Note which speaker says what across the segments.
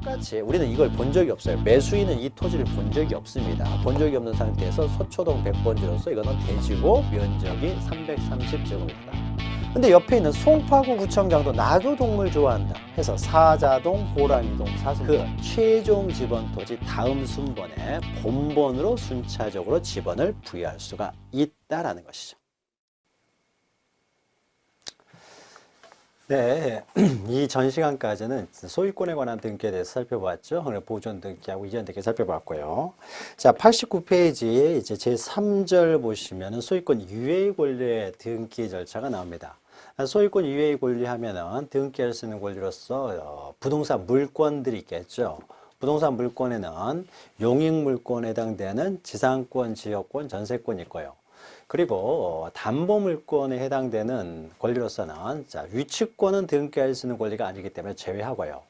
Speaker 1: 똑같이 우리는 이걸 본 적이 없어요. 매수인은 이 토지를 본 적이 없습니다. 본 적이 없는 상태에서 서초동 100번지로서 이거는 대지고 면적이 330제곱입니다. 근데 옆에 있는 송파구 구청장도 나도 동물 좋아한다 해서 사자동, 호랑이동, 사슴 그 최종 지번 토지 다음 순번에 본번으로 순차적으로 지번을 부여할 수가 있다라는 것이죠. 네, 이 전 시간까지는 소유권에 관한 등기에 대해서 살펴봤죠. 보존 등기하고 이전 등기 살펴봤고요. 자, 89페이지에 이제 제3절 보시면은 소유권 유예 권리의 등기 절차가 나옵니다. 소유권 유예 권리 하면은 등기할 수 있는 권리로서 부동산 물권들이 있겠죠. 부동산 물권에는 용익 물권에 해당되는 지상권, 지역권, 전세권이 있고요. 그리고 담보물권에 해당되는 권리로서는 자, 위치권은 등기할 수 있는 권리가 아니기 때문에 제외하고요.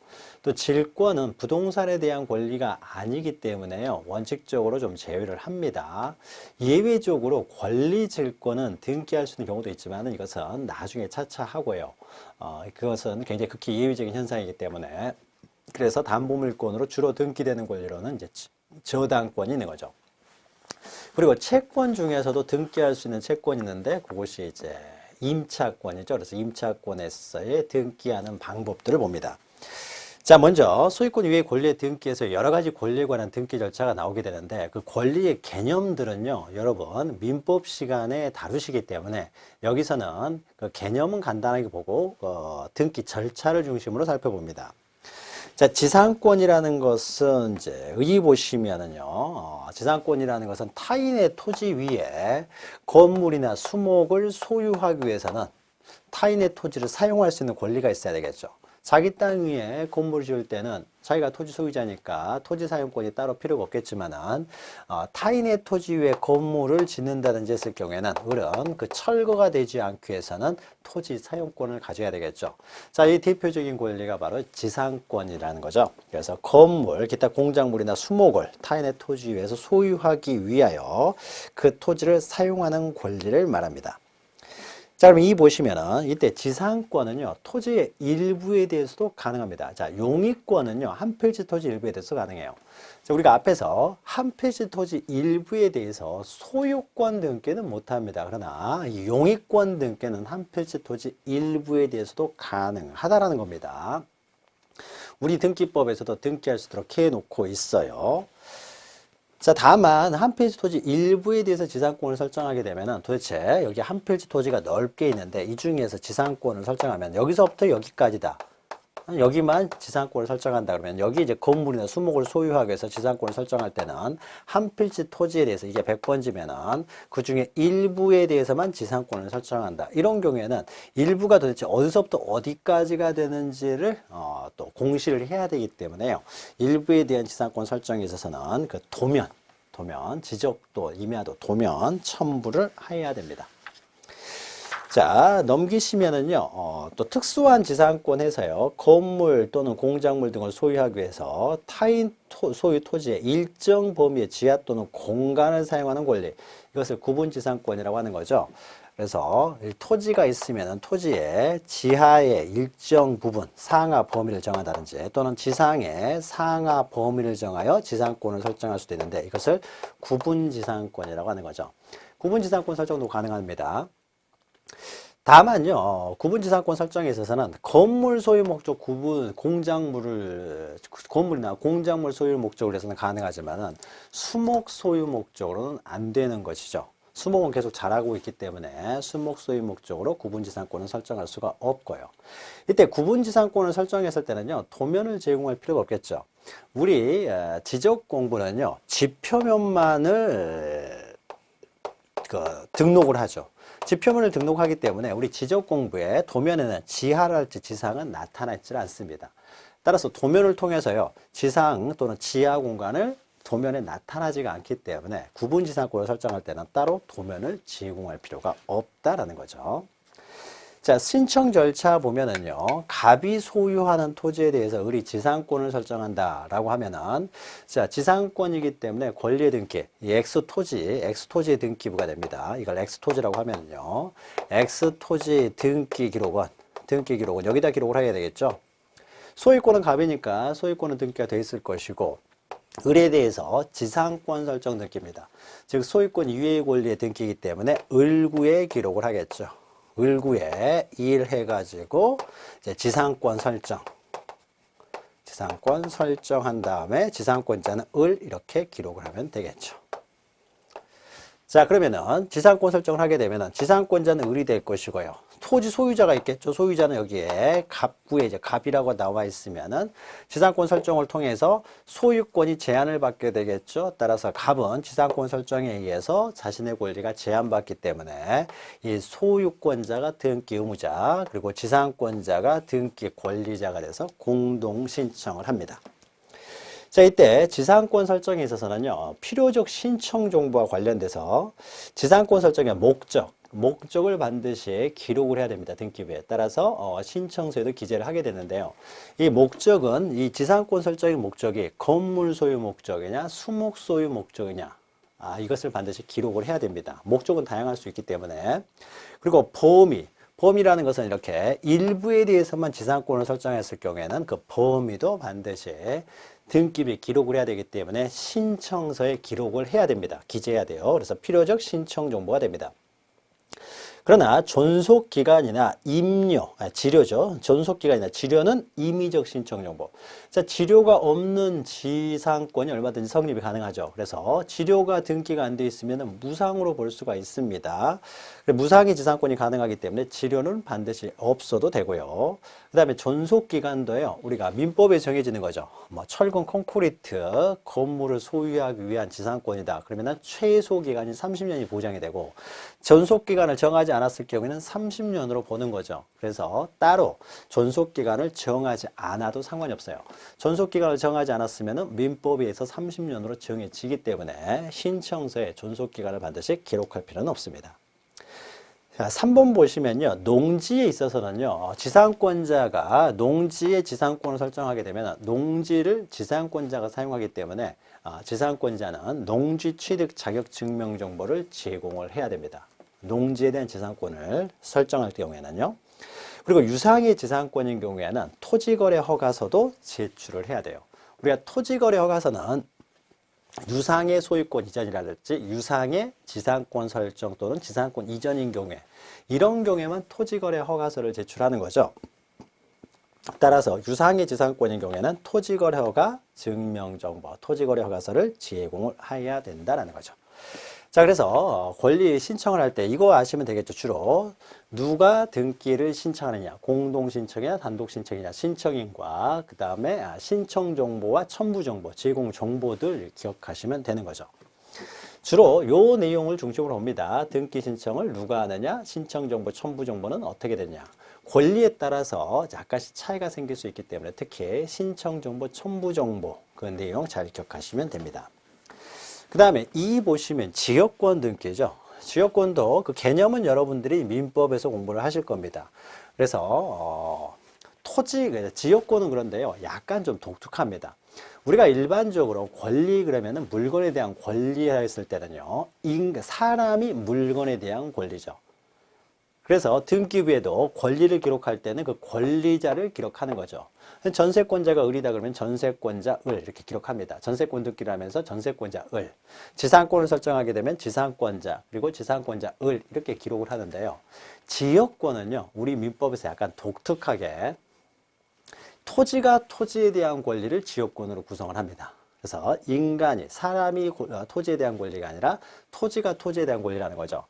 Speaker 1: 또 질권은 부동산에 대한 권리가 아니기 때문에요. 원칙적으로 좀 제외를 합니다. 예외적으로 권리질권은 등기할 수 있는 경우도 있지만 이것은 나중에 차차 하고요. 그것은 굉장히 극히 예외적인 현상이기 때문에 그래서 담보물권으로 주로 등기되는 권리로는 이제 저당권이 있는 거죠. 그리고 채권 중에서도 등기할 수 있는 채권이 있는데 그것이 이제 임차권이죠. 그래서 임차권에서의 등기하는 방법들을 봅니다. 자, 먼저 소유권 유예 권리의 등기에서 여러 가지 권리에 관한 등기 절차가 나오게 되는데 그 권리의 개념들은요, 여러분 민법 시간에 다루시기 때문에 여기서는 그 개념은 간단하게 보고 등기 절차를 중심으로 살펴봅니다. 자, 지상권이라는 것은 이제 여기 보시면은요, 지상권이라는 것은 타인의 토지 위에 건물이나 수목을 소유하기 위해서는 타인의 토지를 사용할 수 있는 권리가 있어야 되겠죠. 자기 땅 위에 건물을 지을 때는 자기가 토지 소유자니까 토지 사용권이 따로 필요가 없겠지만은 타인의 토지 위에 건물을 짓는다든지 했을 경우에는 그런 그 철거가 되지 않기 위해서는 토지 사용권을 가져야 되겠죠. 자, 이 대표적인 권리가 바로 지상권이라는 거죠. 그래서 건물, 기타 공작물이나 수목을 타인의 토지 위에서 소유하기 위하여 그 토지를 사용하는 권리를 말합니다. 자, 그럼 이 보시면은 이때 지상권은요, 토지의 일부에 대해서도 가능합니다. 자, 용익권은요, 한 필지 토지 일부에 대해서 가능해요. 자, 우리가 앞에서 한 필지 토지 일부에 대해서 소유권 등기는 못합니다. 그러나 이 용익권 등기는 한 필지 토지 일부에 대해서도 가능하다라는 겁니다. 우리 등기법에서도 등기할 수 있도록 해놓고 있어요. 자, 다만 한 필지 토지 일부에 대해서 지상권을 설정하게 되면은 도대체 여기 한 필지 토지가 넓게 있는데 이 중에서 지상권을 설정하면 여기서부터 여기까지다. 여기만 지상권을 설정한다 그러면 여기 이제 건물이나 수목을 소유하기 위해서 지상권을 설정할 때는 한 필지 토지에 대해서 이게 100번지면은 그 중에 일부에 대해서만 지상권을 설정한다. 이런 경우에는 일부가 도대체 어디서부터 어디까지가 되는지를 또 공시를 해야 되기 때문에요. 일부에 대한 지상권 설정에 있어서는 그 도면, 지적도, 임야도, 도면 첨부를 해야 됩니다. 자, 넘기시면은요, 또 특수한 지상권에서요, 건물 또는 공작물 등을 소유하기 위해서 타인 소유 토지의 일정 범위의 지하 또는 공간을 사용하는 권리, 이것을 구분지상권이라고 하는 거죠. 그래서 토지가 있으면은 토지의 지하의 일정 부분, 상하 범위를 정한다든지 또는 지상의 상하 범위를 정하여 지상권을 설정할 수도 있는데 이것을 구분지상권이라고 하는 거죠. 구분지상권 설정도 가능합니다. 다만요, 구분지상권 설정에 있어서는 건물 소유 목적 구분, 건물이나 공작물 소유 목적으로 해서는 가능하지만은 수목 소유 목적으로는 안 되는 것이죠. 수목은 계속 자라고 있기 때문에 수목 소유 목적으로 구분지상권을 설정할 수가 없고요. 이때 구분지상권을 설정했을 때는요, 도면을 제공할 필요가 없겠죠. 우리 지적 공부는요, 지표면만을 등록을 하죠. 지표면을 등록하기 때문에 우리 지적 공부에 도면에는 지하랄지 지상은 나타나 있지 않습니다. 따라서 도면을 통해서요, 지상 또는 지하 공간을 도면에 나타나지가 않기 때문에 구분지상권을 설정할 때는 따로 도면을 제공할 필요가 없다라는 거죠. 자, 신청 절차 보면은요, 갑이 소유하는 토지에 대해서 을이 지상권을 설정한다라고 하면은, 자, 지상권이기 때문에 권리의 등기, 이 X토지의 등기부가 됩니다. 이걸 X토지라고 하면은요, X토지 등기 기록원 여기다 기록을 해야 되겠죠. 소유권은 갑이니까 소유권은 등기가 돼 있을 것이고, 을에 대해서 지상권 설정 등기입니다. 즉 소유권 유예 권리의 등기이기 때문에 을구에 기록을 하겠죠. 을구에 일해가지고 이제 지상권 설정한 다음에 지상권자는 을 이렇게 기록을 하면 되겠죠. 자, 그러면은 지상권 설정을 하게 되면은 지상권자는 을이 될 것이고요. 토지 소유자가 있겠죠. 소유자는 여기에 갑구에 이제 갑이라고 나와 있으면은 지상권 설정을 통해서 소유권이 제한을 받게 되겠죠. 따라서 갑은 지상권 설정에 의해서 자신의 권리가 제한받기 때문에 이 소유권자가 등기 의무자, 그리고 지상권자가 등기 권리자가 돼서 공동 신청을 합니다. 자, 이때 지상권 설정에 있어서는요, 필요적 신청 정보와 관련돼서 지상권 설정의 목적을 반드시 기록을 해야 됩니다. 등기부에. 따라서 신청서에도 기재를 하게 되는데요. 이 목적은 이 지상권 설정의 목적이 건물 소유 목적이냐, 수목 소유 목적이냐, 이것을 반드시 기록을 해야 됩니다. 목적은 다양할 수 있기 때문에. 그리고 범위라는 것은 이렇게 일부에 대해서만 지상권을 설정했을 경우에는 그 범위도 반드시 등기부에 기록을 해야 되기 때문에 신청서에 기록을 해야 됩니다. 기재해야 돼요. 그래서 필요적 신청 정보가 됩니다. 그러나 존속기간이나 치료죠. 존속기간이나 치료는 임의적 신청 정보. 자, 치료가 없는 지상권이 얼마든지 성립이 가능하죠. 그래서 치료가 등기가 안 돼 있으면 무상으로 볼 수가 있습니다. 무상의 지상권이 가능하기 때문에 치료는 반드시 없어도 되고요. 그 다음에 존속기간도요, 우리가 민법에 정해지는 거죠. 뭐 철근, 콘크리트, 건물을 소유하기 위한 지상권이다. 그러면 최소 기간이 30년이 보장이 되고, 존속기간을 정하지 않았을 경우에는 30년으로 보는 거죠. 그래서 따로 존속기간을 정하지 않아도 상관이 없어요. 존속기간을 정하지 않았으면 민법에 의해서 30년으로 정해지기 때문에 신청서에 존속기간을 반드시 기록할 필요는 없습니다. 자, 3번 보시면요. 농지에 있어서는요. 지상권자가 농지의 지상권을 설정하게 되면 농지를 지상권자가 사용하기 때문에 지상권자는 농지 취득 자격 증명 정보를 제공을 해야 됩니다. 농지에 대한 지상권을 설정할 경우에는요. 그리고 유상의 지상권인 경우에는 토지거래 허가서도 제출을 해야 돼요. 우리가 토지거래 허가서는 유상의 소유권 이전이라든지 유상의 지상권 설정 또는 지상권 이전인 경우에 이런 경우에만 토지거래 허가서를 제출하는 거죠. 따라서 유상의 지상권인 경우에는 토지거래 허가 증명정보, 토지거래 허가서를 제공을 해야 된다는 거죠. 자, 그래서 권리 신청을 할 때 이거 아시면 되겠죠. 주로 누가 등기를 신청하느냐, 공동 신청이냐, 단독 신청이냐, 신청인과 그 다음에 신청 정보와 첨부 정보, 제공 정보들 기억하시면 되는 거죠. 주로 요 내용을 중심으로 봅니다. 등기 신청을 누가 하느냐, 신청 정보, 첨부 정보는 어떻게 되느냐. 권리에 따라서 약간씩 차이가 생길 수 있기 때문에 특히 신청 정보, 첨부 정보 그 내용 잘 기억하시면 됩니다. 그 다음에 2 보시면 지역권 등기죠. 지역권도 그 개념은 여러분들이 민법에서 공부를 하실 겁니다. 그래서 지역권은 그런데요. 약간 좀 독특합니다. 우리가 일반적으로 권리 그러면은 물건에 대한 권리라 했을 때는요. 사람이 물건에 대한 권리죠. 그래서 등기부에도 권리를 기록할 때는 그 권리자를 기록하는 거죠. 전세권자가 을이다 그러면 전세권자 을 이렇게 기록합니다. 전세권 등기를 하면서 전세권자 을. 지상권을 설정하게 되면 지상권자 그리고 지상권자 을 이렇게 기록을 하는데요. 지역권은요. 우리 민법에서 약간 독특하게 토지가 토지에 대한 권리를 지역권으로 구성을 합니다. 그래서 사람이 토지에 대한 권리가 아니라 토지가 토지에 대한 권리라는 거죠.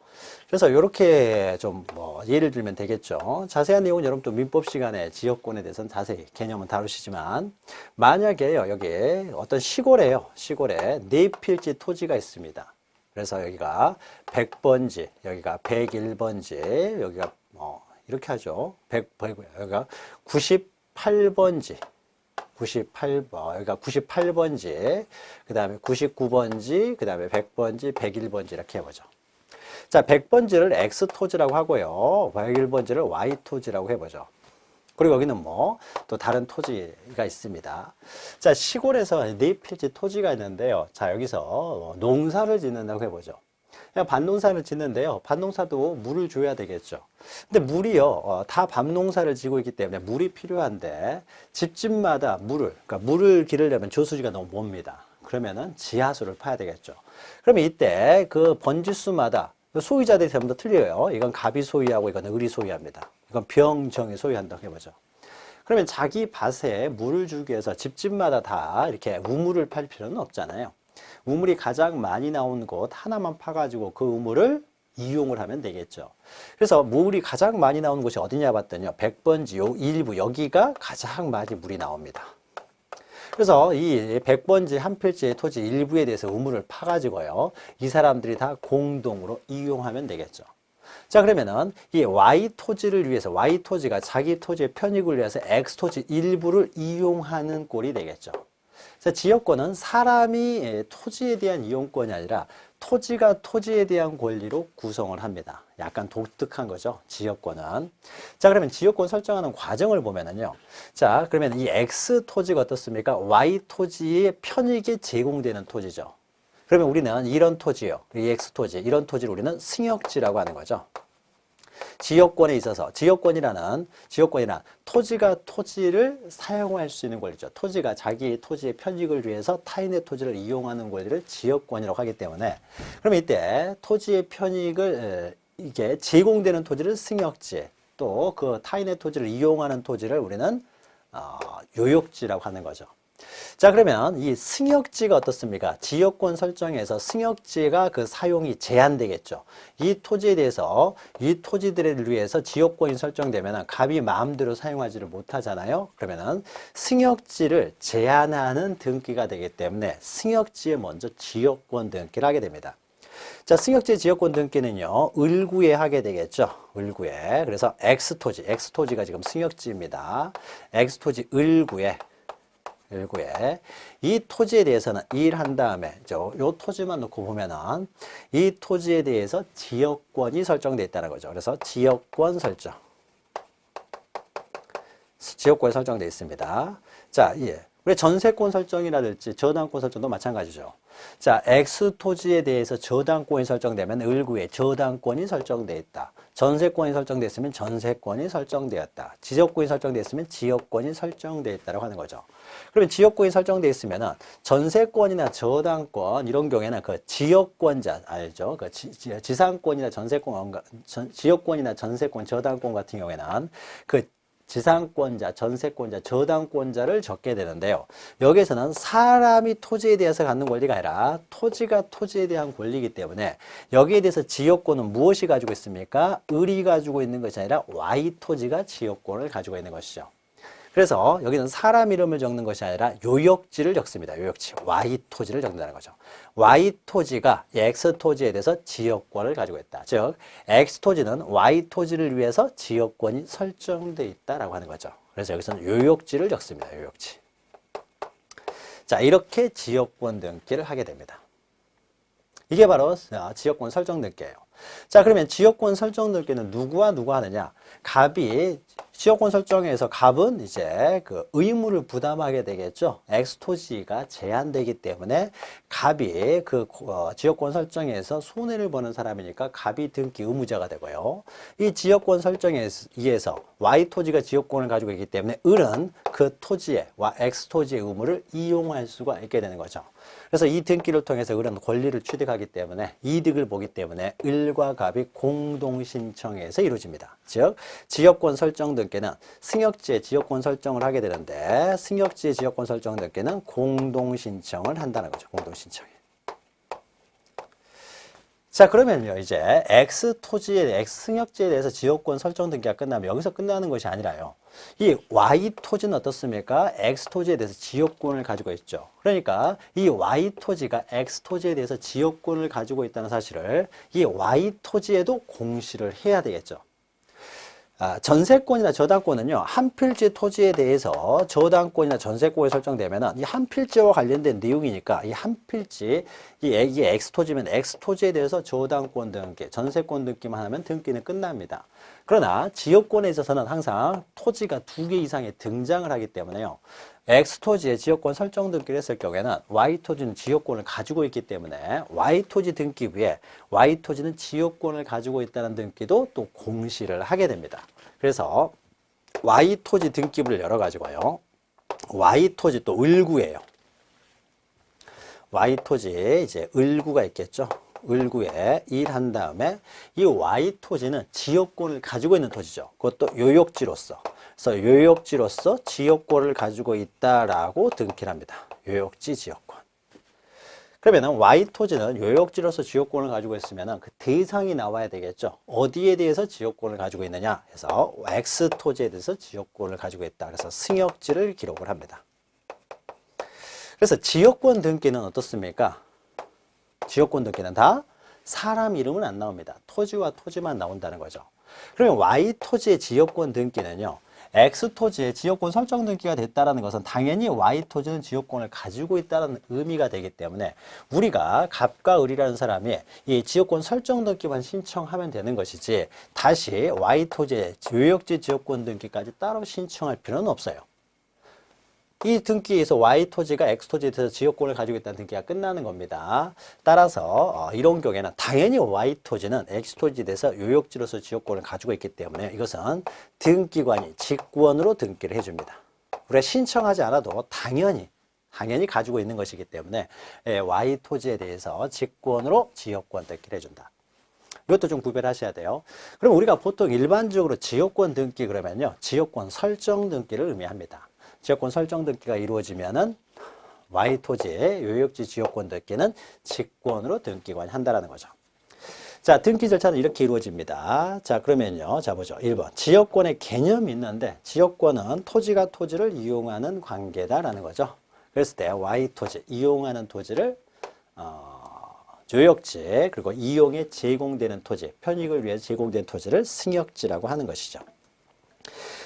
Speaker 1: 그래서 이렇게 좀 예를 들면 되겠죠. 자세한 내용은 여러분 또 민법 시간에 지역권에 대해서는 자세히 개념은 다루시지만 만약에요, 여기 어떤 시골에 4필지 토지가 있습니다. 그래서 여기가 100번지, 여기가 101번지, 여기가 이렇게 하죠. 여기가 98번지. 여기가 98번지, 그 다음에 99번지, 그 다음에 100번지, 101번지 이렇게 해보죠. 자, 100번지를 X토지라고 하고요. 101번지를 Y토지라고 해보죠. 그리고 여기는 또 다른 토지가 있습니다. 자, 시골에서 4필지 토지가 있는데요. 자, 여기서 농사를 짓는다고 해보죠. 그냥 밭농사를 짓는데요. 밭농사도 물을 줘야 되겠죠. 근데 물이요, 다 밭농사를 지고 있기 때문에 물이 필요한데 집집마다 그러니까 물을 기르려면 저수지가 너무 멉니다. 그러면은 지하수를 파야 되겠죠. 그러면 이때 그 번지수마다 소유자들이 전부 다 틀려요. 이건 갑이 소유하고 이건 을이 소유합니다. 이건 병정이 소유한다고 해보죠. 그러면 자기 밭에 물을 주기 위해서 집집마다 다 이렇게 우물을 팔 필요는 없잖아요. 우물이 가장 많이 나오는 곳 하나만 파가지고 그 우물을 이용을 하면 되겠죠. 그래서 물이 가장 많이 나오는 곳이 어디냐 봤더니요. 100번지 요 일부 여기가 가장 많이 물이 나옵니다. 그래서 이 100번지 한 필지의 토지 일부에 대해서 우물을 파가지고요. 이 사람들이 다 공동으로 이용하면 되겠죠. 자, 그러면은 이 Y 토지를 위해서 Y 토지가 자기 토지의 편익을 위해서 X 토지 일부를 이용하는 꼴이 되겠죠. 자, 지역권은 사람이 토지에 대한 이용권이 아니라 토지가 토지에 대한 권리로 구성을 합니다. 약간 독특한 거죠, 지역권은. 자, 그러면 지역권 설정하는 과정을 보면은요. 자, 그러면 이 X 토지가 어떻습니까? Y 토지의 편익이 제공되는 토지죠. 그러면 우리는 이런 토지요, 이 X 토지, 이런 토지를 우리는 승역지라고 하는 거죠. 지역권에 있어서 지역권이란 토지가 토지를 사용할 수 있는 권리죠. 토지가 자기 토지의 편익을 위해서 타인의 토지를 이용하는 권리를 지역권이라고 하기 때문에 그러면 이때 토지의 편익을 이게 제공되는 토지를 승역지, 또 그 타인의 토지를 이용하는 토지를 우리는 요역지라고 하는 거죠. 자, 그러면 이 승역지가 어떻습니까? 지역권 설정에서 승역지가 그 사용이 제한되겠죠. 이 토지에 대해서 이 토지들을 위해서 지역권이 설정되면 갑이 마음대로 사용하지를 못하잖아요. 그러면은 승역지를 제한하는 등기가 되기 때문에 승역지에 먼저 지역권 등기를 하게 됩니다. 자, 승역지 지역권 등기는요, 을구에 하게 되겠죠. 을구에. 그래서 X토지가 지금 승역지입니다. X토지 을구에 이 토지에 대해서는 일한 다음에 요 토지만 놓고 보면은 이 토지에 대해서 지역권이 설정되어 있다는 거죠. 그래서 지역권이 설정되어 있습니다. 자, 우리 전세권 설정이라든지 저당권 설정도 마찬가지죠. 자, X 토지에 대해서 저당권이 설정되면 을구에 저당권이 설정되어 있다. 전세권이 설정되어 있으면 전세권이 설정되었다. 지역권이 설정되어 있으면 지역권이 설정되어 있다고 하는 거죠. 그러면 지역권이 설정되어 있으면은 전세권이나 저당권 이런 경우에는 그 지역권자 알죠? 그 지상권이나 지역권이나 전세권, 저당권 같은 경우에는 그 지상권자, 전세권자, 저당권자를 적게 되는데요. 여기에서는 사람이 토지에 대해서 갖는 권리가 아니라 토지가 토지에 대한 권리이기 때문에 여기에 대해서 지역권은 무엇이 가지고 있습니까? 을이 가지고 있는 것이 아니라 Y 토지가 지역권을 가지고 있는 것이죠. 그래서 여기는 사람 이름을 적는 것이 아니라 요역지를 적습니다. 요역지, Y 토지를 적는다는 거죠. Y 토지가 X 토지에 대해서 지역권을 가지고 있다. 즉, X 토지는 Y 토지를 위해서 지역권이 설정되어 있다라고 하는 거죠. 그래서 여기서는 요역지를 적습니다. 요역지. 자, 이렇게 지역권 등기를 하게 됩니다. 이게 바로 지역권 설정 등기예요. 자, 그러면 지역권 설정 등기는 누구와 누가 하느냐? 갑이 지역권 설정에서 갑은 이제 그 의무를 부담하게 되겠죠. X 토지가 제한되기 때문에 갑이 그 지역권 설정에서 손해를 보는 사람이니까 갑이 등기 의무자가 되고요. 이 지역권 설정에 의해서 Y 토지가 지역권을 가지고 있기 때문에 을은 그 토지의 X 토지의 의무를 이용할 수가 있게 되는 거죠. 그래서 이 등기를 통해서 을은 권리를 취득하기 때문에 이득을 보기 때문에 을과 갑이 공동 신청해서 이루어집니다. 즉 지역권 설정 등기는 승역지의 지역권 설정을 하게 되는데 승역지의 지역권 설정 등기는 공동 신청을 한다는 거죠. 공동 신청이. 자, 그러면요, 이제 X 승역지에 대해서 지역권 설정 등기가 끝나면 여기서 끝나는 것이 아니라요. 이 Y 토지는 어떻습니까? X 토지에 대해서 지역권을 가지고 있죠. 그러니까 이 Y 토지가 X 토지에 대해서 지역권을 가지고 있다는 사실을 이 Y 토지에도 공시를 해야 되겠죠. 전세권이나 저당권은요, 한 필지 토지에 대해서 저당권이나 전세권이 설정되면은 이 한 필지와 관련된 내용이니까 이 한 필지, 이게 X 토지면 X 토지에 대해서 저당권 등기, 전세권 등기만 하면 등기는 끝납니다. 그러나 지역권에 있어서는 항상 토지가 2개 이상의 등장을 하기 때문에요. X 토지에 지역권 설정 등기를 했을 경우에는 Y 토지는 지역권을 가지고 있기 때문에 Y 토지 등기부에 Y 토지는 지역권을 가지고 있다는 등기도 또 공시를 하게 됩니다. 그래서 Y 토지 등기부를 열어가지고요. Y 토지 또 을구예요. Y 토지에 이제 을구가 있겠죠. 을구에 일한 다음에 이 Y 토지는 지역권을 가지고 있는 토지죠. 그것도 요역지로서. 그래서 요역지로서 지역권을 가지고 있다라고 등기를 합니다. 요역지 지역권. 그러면 Y 토지는 요역지로서 지역권을 가지고 있으면 그 대상이 나와야 되겠죠. 어디에 대해서 지역권을 가지고 있느냐 해서 X 토지에 대해서 지역권을 가지고 있다. 그래서 승역지를 기록을 합니다. 그래서 지역권 등기는 어떻습니까? 지역권 등기는 다 사람 이름은 안 나옵니다. 토지와 토지만 나온다는 거죠. 그러면 Y 토지의 지역권 등기는요. X 토지의 지역권 설정 등기가 됐다는 것은 당연히 Y 토지는 지역권을 가지고 있다는 의미가 되기 때문에 우리가 갑과 을이라는 사람이 이 지역권 설정 등기만 신청하면 되는 것이지 다시 Y 토지의 요역지 지역권 등기까지 따로 신청할 필요는 없어요. 이 등기에서 Y 토지가 X 토지에 대해서 지역권을 가지고 있다는 등기가 끝나는 겁니다. 따라서 이런 경우에는 당연히 Y 토지는 X 토지에 대해서 요역지로서 지역권을 가지고 있기 때문에 이것은 등기관이 직권으로 등기를 해줍니다. 우리가 신청하지 않아도 당연히 가지고 있는 것이기 때문에 Y 토지에 대해서 직권으로 지역권 등기를 해준다. 이것도 좀 구별하셔야 돼요. 그럼 우리가 보통 일반적으로 지역권 등기 그러면요. 지역권 설정 등기를 의미합니다. 지역권 설정 등기가 이루어지면은 Y 토지의 요역지 지역권 등기는 직권으로 등기관이 한다라는 거죠. 자, 등기 절차는 이렇게 이루어집니다. 자, 그러면요. 자, 보죠. 1번. 지역권의 개념이 있는데 지역권은 토지가 토지를 이용하는 관계다라는 거죠. 그랬을 때 Y 토지, 이용하는 토지를 요역지, 그리고 이용에 제공되는 토지, 편익을 위해 제공된 토지를 승역지라고 하는 것이죠.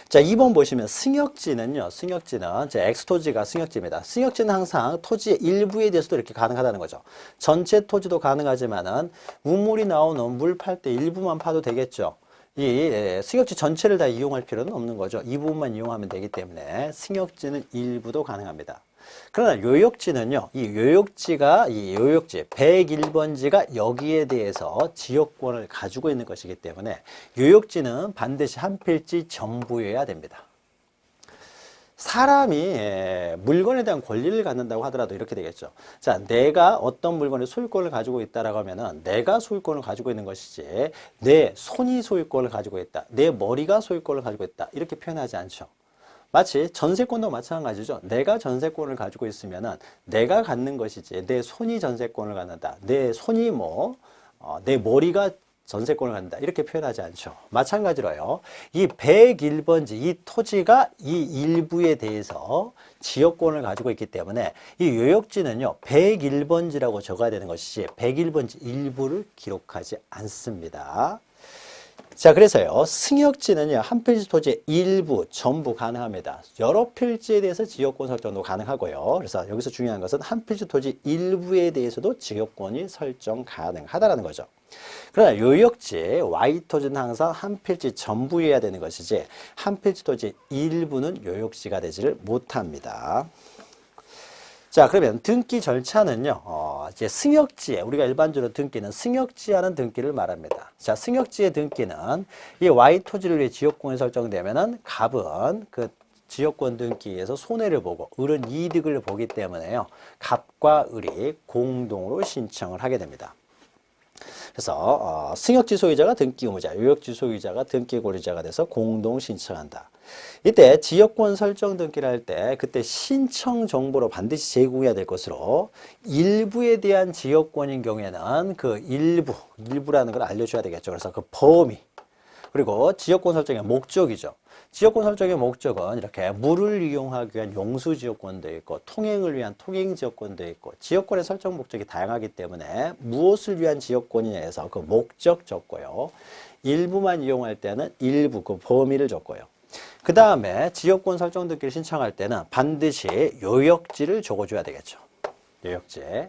Speaker 1: 자, 2번 보시면 승역지는요. 승역지는 제 X토지가 승역지입니다. 승역지는 항상 토지의 일부에 대해서도 이렇게 가능하다는 거죠. 전체 토지도 가능하지만은 우물이 나오는 물 팔 때 일부만 파도 되겠죠. 이 승역지 전체를 다 이용할 필요는 없는 거죠. 이 부분만 이용하면 되기 때문에 승역지는 일부도 가능합니다. 그러나 요역지는요, 이 요역지 101번지가 여기에 대해서 지역권을 가지고 있는 것이기 때문에 요역지는 반드시 한 필지 전부여야 됩니다. 사람이 물건에 대한 권리를 갖는다고 하더라도 이렇게 되겠죠. 자, 내가 어떤 물건의 소유권을 가지고 있다라고 하면은 내가 소유권을 가지고 있는 것이지 내 손이 소유권을 가지고 있다, 내 머리가 소유권을 가지고 있다 이렇게 표현하지 않죠. 마치 전세권도 마찬가지죠. 내가 전세권을 가지고 있으면은 내가 갖는 것이지 내 손이 전세권을 갖는다. 내 손이 내 머리가 전세권을 갖는다. 이렇게 표현하지 않죠. 마찬가지로요. 이 101번지 이 토지가 이 일부에 대해서 지역권을 가지고 있기 때문에 이 요역지는요. 101번지라고 적어야 되는 것이지 101번지 일부를 기록하지 않습니다. 자, 그래서요, 승역지는요, 한 필지 토지의 일부, 전부 가능합니다. 여러 필지에 대해서 지역권 설정도 가능하고요. 그래서 여기서 중요한 것은 한 필지 토지 일부에 대해서도 지역권이 설정 가능하다는 거죠. 그러나 요역지, Y 토지는 항상 한 필지 전부여야 되는 것이지, 한 필지 토지 일부는 요역지가 되지를 못합니다. 자, 그러면 등기 절차는요, 이제 승역지에, 우리가 일반적으로 등기는 승역지하는 등기를 말합니다. 자, 승역지의 등기는 이 Y 토지를 위해 지역권이 설정되면은 갑은 그 지역권 등기에서 손해를 보고 을은 이득을 보기 때문에요, 갑과 을이 공동으로 신청을 하게 됩니다. 그래서 승역지 소유자가 등기 의무자, 요역지 소유자가 등기 권리자가 돼서 공동 신청한다. 이때 지역권 설정 등기를 할 때 그때 신청 정보로 반드시 제공해야 될 것으로 일부에 대한 지역권인 경우에는 그 일부라는 걸 알려줘야 되겠죠. 그래서 그 범위 그리고 지역권 설정의 목적이죠. 지역권 설정의 목적은 이렇게 물을 이용하기 위한 용수지역권도 있고 통행을 위한 통행지역권도 있고 지역권의 설정 목적이 다양하기 때문에 무엇을 위한 지역권이냐 해서 그 목적 적고요. 일부만 이용할 때는 일부 그 범위를 적고요. 그 다음에 지역권 설정 등기를 신청할 때는 반드시 요역지를 적어줘야 되겠죠. 요역지.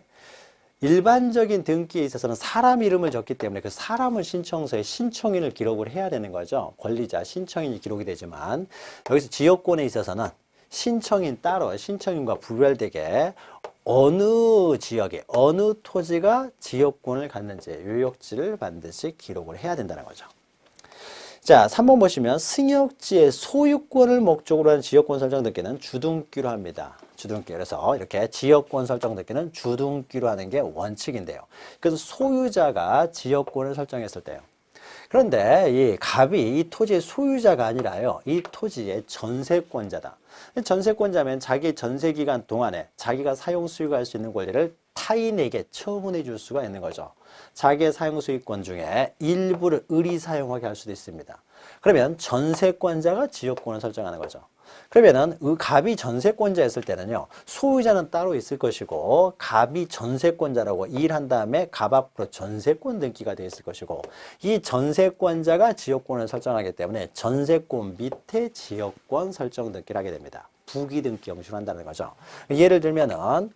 Speaker 1: 일반적인 등기에 있어서는 사람 이름을 적기 때문에 그 사람을 신청서에 신청인을 기록을 해야 되는 거죠. 권리자, 신청인이 기록이 되지만 여기서 지역권에 있어서는 신청인 따로 신청인과 부별되게 어느 지역에 어느 토지가 지역권을 갖는지 요역지를 반드시 기록을 해야 된다는 거죠. 자, 3번 보시면 승역지의 소유권을 목적으로 한 지역권 설정 등기는 주둔기로 합니다. 주둔기. 그래서 이렇게 지역권 설정 등기는 주둔기로 하는 게 원칙인데요. 그래서 소유자가 지역권을 설정했을 때요. 그런데 이 갑이 이 토지의 소유자가 아니라요. 이 토지의 전세권자다. 전세권자면 자기 전세기간 동안에 자기가 사용 수익할 수 있는 권리를 타인에게 처분해 줄 수가 있는 거죠. 자기의 사용 수익권 중에 일부를 의리 사용하게 할 수도 있습니다. 그러면 전세권자가 지역권을 설정하는 거죠. 그러면은 갑이 전세권자였을 때는요, 소유자는 따로 있을 것이고 갑이 전세권자라고 일한 다음에 갑 앞으로 전세권 등기가 되어 있을 것이고 이 전세권자가 지역권을 설정하기 때문에 전세권 밑에 지역권 설정 등기를 하게 됩니다. 부기 등기 형식으로 한다는 거죠. 예를 들면은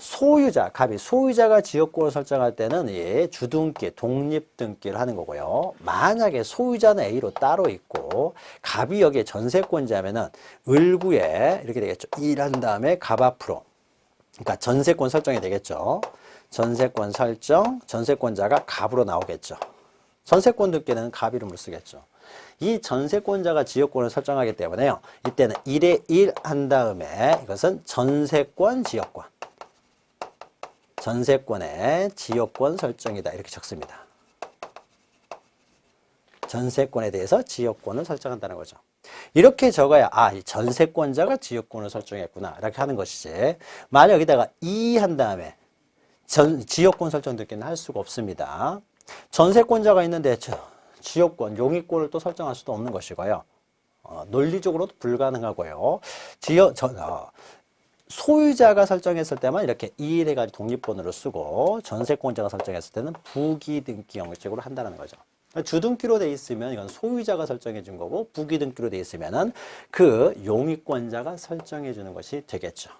Speaker 1: 소유자, 갑이 소유자가 지역권을 설정할 때는 이 주등기, 독립등기를 하는 거고요. 만약에 소유자는 A로 따로 있고 갑이 여기에 전세권자면은 을구에 이렇게 되겠죠. 일한 다음에 갑 앞으로, 그러니까 전세권 설정이 되겠죠. 전세권 설정, 전세권자가 갑으로 나오겠죠. 전세권 등기는 갑 이름으로 쓰겠죠. 이 전세권자가 지역권을 설정하기 때문에요. 이때는 1에 1 한 다음에 이것은 전세권 지역권. 전세권의 지역권 설정이다. 이렇게 적습니다. 전세권에 대해서 지역권을 설정한다는 거죠. 이렇게 적어야 이 전세권자가 지역권을 설정했구나 이렇게 하는 것이지, 만약 여기다가 2 한 다음에 지역권 설정 등기는 할 수가 없습니다. 전세권자가 있는데 지역권, 용익권을 또 설정할 수도 없는 것이고요. 논리적으로도 불가능하고요. 소유자가 설정했을 때만 이렇게 2일 해가지고 독립번호를 쓰고 전세권자가 설정했을 때는 부기등기 형식으로 한다는 거죠. 주등기로 돼 있으면 이건 소유자가 설정해 준 거고 부기등기로 돼 있으면은 그 용익권자가 설정해 주는 것이 되겠죠.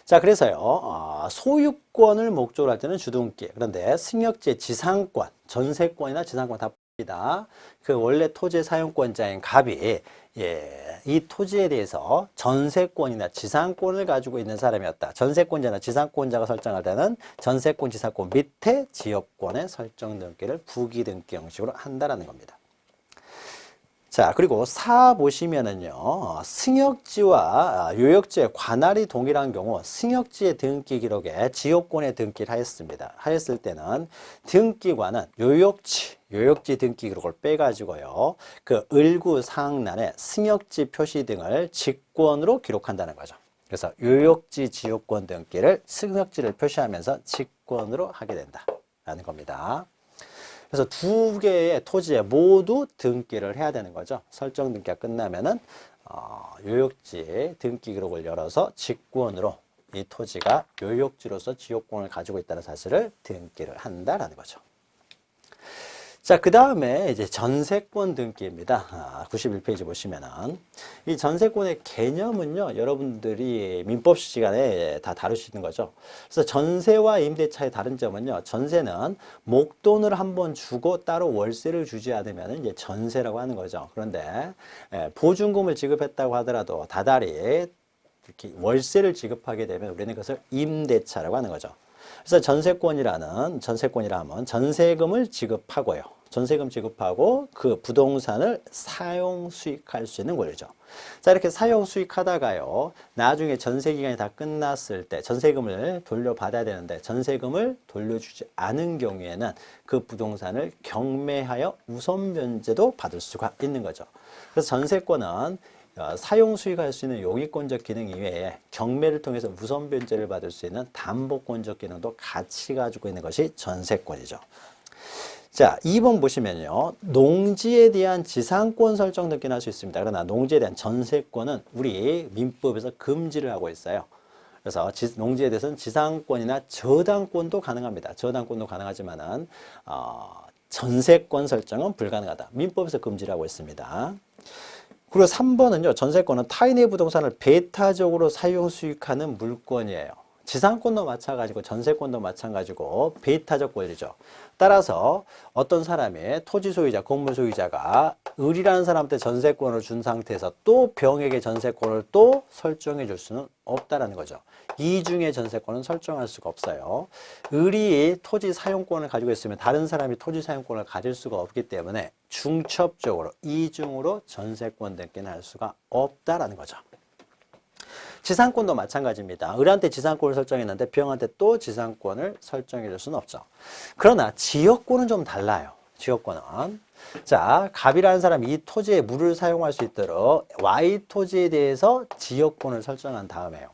Speaker 1: 자, 그래서요, 소유권을 목적으로 할 때는 주등기. 그런데 승역지의 지상권, 전세권이나 지상권 다 니다. 그 원래 토지 사용권자인 갑이 이 토지에 대해서 전세권이나 지상권을 가지고 있는 사람이었다. 전세권자나 지상권자가 설정할 때는 전세권, 지상권 밑에 지역권의 설정 등기를 부기 등기 형식으로 한다라는 겁니다. 자, 그리고 4 보시면은요, 승역지와 요역지의 관할이 동일한 경우 승역지의 등기 기록에 지역권의 등기를 하였을 때는 등기관은 요역지 등기 기록을 빼가지고요, 그 을구 사항란에 승역지 표시 등을 직권으로 기록한다는 거죠. 그래서 요역지 지역권 등기를 승역지를 표시하면서 직권으로 하게 된다라는 겁니다. 그래서 2개의 토지에 모두 등기를 해야 되는 거죠. 설정 등기가 끝나면은 요역지 등기 기록을 열어서 직권으로 이 토지가 요역지로서 지역권을 가지고 있다는 사실을 등기를 한다라는 거죠. 자, 그 다음에 이제 전세권 등기입니다. 91페이지 보시면은 이 전세권의 개념은요, 여러분들이 민법 시간에 다 다루시는 거죠. 그래서 전세와 임대차의 다른 점은요, 전세는 목돈을 한번 주고 따로 월세를 주지 않으면 이제 전세라고 하는 거죠. 그런데 보증금을 지급했다고 하더라도 다달이 이렇게 월세를 지급하게 되면 우리는 그것을 임대차라고 하는 거죠. 그래서 전세권이라 하면 전세금을 지급하고요. 전세금 지급하고 그 부동산을 사용 수익할 수 있는 권리죠. 자, 이렇게 사용 수익하다가요, 나중에 전세 기간이 다 끝났을 때 전세금을 돌려받아야 되는데 전세금을 돌려주지 않은 경우에는 그 부동산을 경매하여 우선 변제도 받을 수가 있는 거죠. 그래서 전세권은 사용 수익할 수 있는 용익권적 기능 이외에 경매를 통해서 우선 변제를 받을 수 있는 담보권적 기능도 같이 가지고 있는 것이 전세권이죠. 자, 2번 보시면요, 농지에 대한 지상권 설정 등기는 할 수 있습니다. 그러나 농지에 대한 전세권은 우리 민법에서 금지를 하고 있어요. 그래서 농지에 대해서는 지상권이나 저당권도 가능합니다. 저당권도 가능하지만은 전세권 설정은 불가능하다. 민법에서 금지를 하고 있습니다. 그리고 3번은요, 전세권은 타인의 부동산을 배타적으로 사용 수익하는 물권이에요. 지상권도 마찬가지고 전세권도 마찬가지고 배타적 권리죠. 따라서 어떤 사람의 토지 소유자, 건물 소유자가 을이라는 사람한테 전세권을 준 상태에서 또 병에게 전세권을 또 설정해 줄 수는 없다라는 거죠. 이중의 전세권은 설정할 수가 없어요. 을이 토지 사용권을 가지고 있으면 다른 사람이 토지 사용권을 가질 수가 없기 때문에 중첩적으로 이중으로 전세권 등기는 할 수가 없다라는 거죠. 지상권도 마찬가지입니다. 을한테 지상권을 설정했는데 병한테 또 지상권을 설정해 줄 수는 없죠. 그러나 지역권은 좀 달라요. 지역권은. 자, 갑이라는 사람이 이 토지에 물을 사용할 수 있도록 Y 토지에 대해서 지역권을 설정한 다음에요.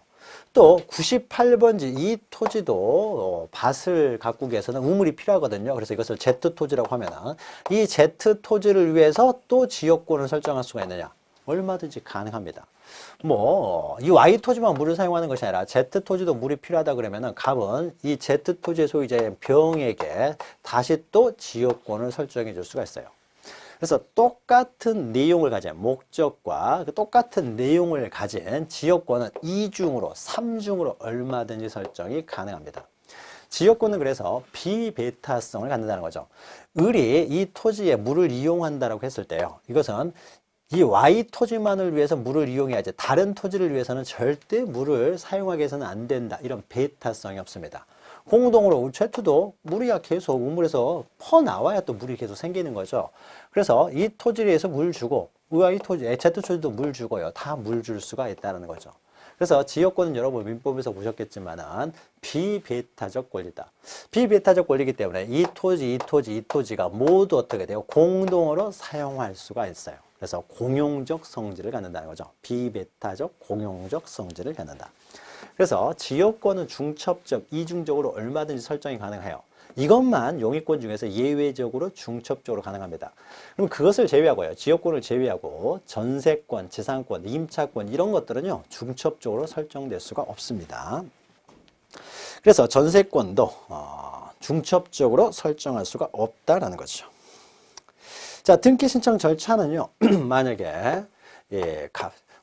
Speaker 1: 또 98번지 이 토지도 밭을 가꾸기 위해서는 우물이 필요하거든요. 그래서 이것을 Z 토지라고 하면은 이 Z 토지를 위해서 또 지역권을 설정할 수가 있느냐? 얼마든지 가능합니다. 이 Y 토지만 물을 사용하는 것이 아니라 Z 토지도 물이 필요하다 그러면은 갑은 이 Z 토지의 소유자인 병에게 다시 또 지역권을 설정해 줄 수가 있어요. 그래서 똑같은 내용을 가진 목적과 똑같은 내용을 가진 지역권은 2중으로 3중으로 얼마든지 설정이 가능합니다. 지역권은 그래서 비배타성을 갖는다는 거죠. 을이 이 토지에 물을 이용한다고 했을 때요. 이것은 이 Y 토지만을 위해서 물을 이용해야지 다른 토지를 위해서는 절대 물을 사용하게 해서는 안 된다. 이런 배타성이 없습니다. 공동으로 Z2도 물이 계속 우물에서 퍼나와야 또 물이 계속 생기는 거죠. 그래서 이 토지를 위해서 물 주고 Y 토지, Z 토지도 물 주고요. 다 물 줄 수가 있다는 거죠. 그래서 지역권은 여러분 민법에서 보셨겠지만은 비배타적 권리다. 비배타적 권리이기 때문에 이 토지가 모두 어떻게 돼요? 공동으로 사용할 수가 있어요. 그래서 공용적 성질을 갖는다는 거죠. 비배타적 공용적 성질을 갖는다. 그래서 지역권은 중첩적, 이중적으로 얼마든지 설정이 가능해요. 이것만 용의권 중에서 예외적으로 중첩적으로 가능합니다. 그럼 그것을 제외하고요. 지역권을 제외하고 전세권, 지상권, 임차권 이런 것들은요. 중첩적으로 설정될 수가 없습니다. 그래서 전세권도 중첩적으로 설정할 수가 없다라는 거죠. 자, 등기 신청 절차는요. 만약에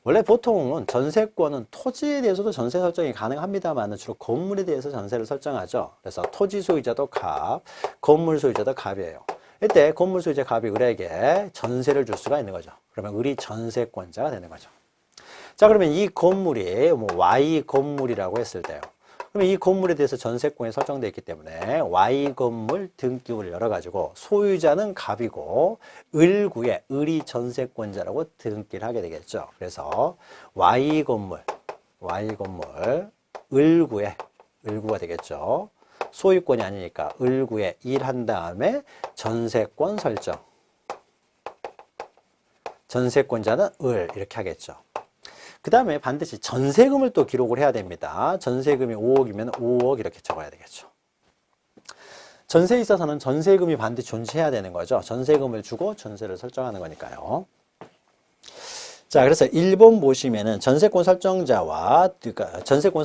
Speaker 1: 원래 보통은 전세권은 토지에 대해서도 전세 설정이 가능합니다만 주로 건물에 대해서 전세를 설정하죠. 그래서 토지 소유자도 갑, 건물 소유자도 갑이에요. 이때 건물 소유자 갑이 을에게 전세를 줄 수가 있는 거죠. 그러면 을이 전세권자가 되는 거죠. 자, 그러면 이 건물이 Y 건물이라고 했을 때요. 그러면 이 건물에 대해서 전세권이 설정되어 있기 때문에 Y 건물 등기부를 열어가지고 소유자는 갑이고 을구에 을이 전세권자라고 등기를 하게 되겠죠. 그래서 Y 건물 을구가 되겠죠. 소유권이 아니니까 을구에 일한 다음에 전세권 설정. 전세권자는 을 이렇게 하겠죠. 그 다음에 반드시 전세금을 또 기록을 해야 됩니다. 전세금이 5억이면 5억 이렇게 적어야 되겠죠. 전세에 있어서는 전세금이 반드시 존재해야 되는 거죠. 전세금을 주고 전세를 설정하는 거니까요. 자, 그래서 1번 보시면은 전세권 설정자와, 그러니까 전세권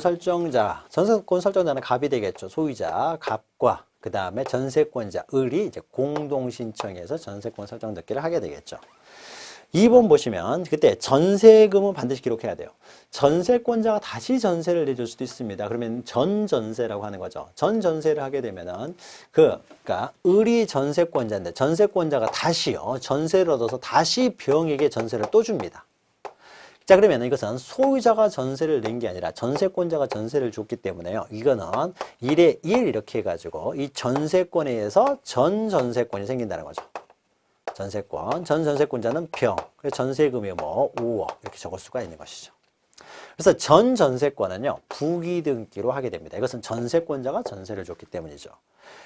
Speaker 1: 설정자는 갑이 되겠죠. 소유자 갑과 그 다음에 전세권자 을이 이제 공동 신청해서 전세권 설정 등기를 하게 되겠죠. 2번 보시면 그때 전세금은 반드시 기록해야 돼요. 전세권자가 다시 전세를 내줄 수도 있습니다. 그러면 전전세라고 하는 거죠. 전전세를 하게 되면은 그러니까 을이 전세권자인데 전세권자가 다시요 전세를 얻어서 다시 병에게 전세를 또 줍니다. 자, 그러면 이것은 소유자가 전세를 낸 게 아니라 전세권자가 전세를 줬기 때문에요. 이거는 1에 1 이렇게 해가지고 이 전세권에 의해서 전전세권이 생긴다는 거죠. 전세권, 전전세권자는 병, 그래서 전세금이 5억 이렇게 적을 수가 있는 것이죠. 그래서 전전세권은요 부기등기로 하게 됩니다. 이것은 전세권자가 전세를 줬기 때문이죠.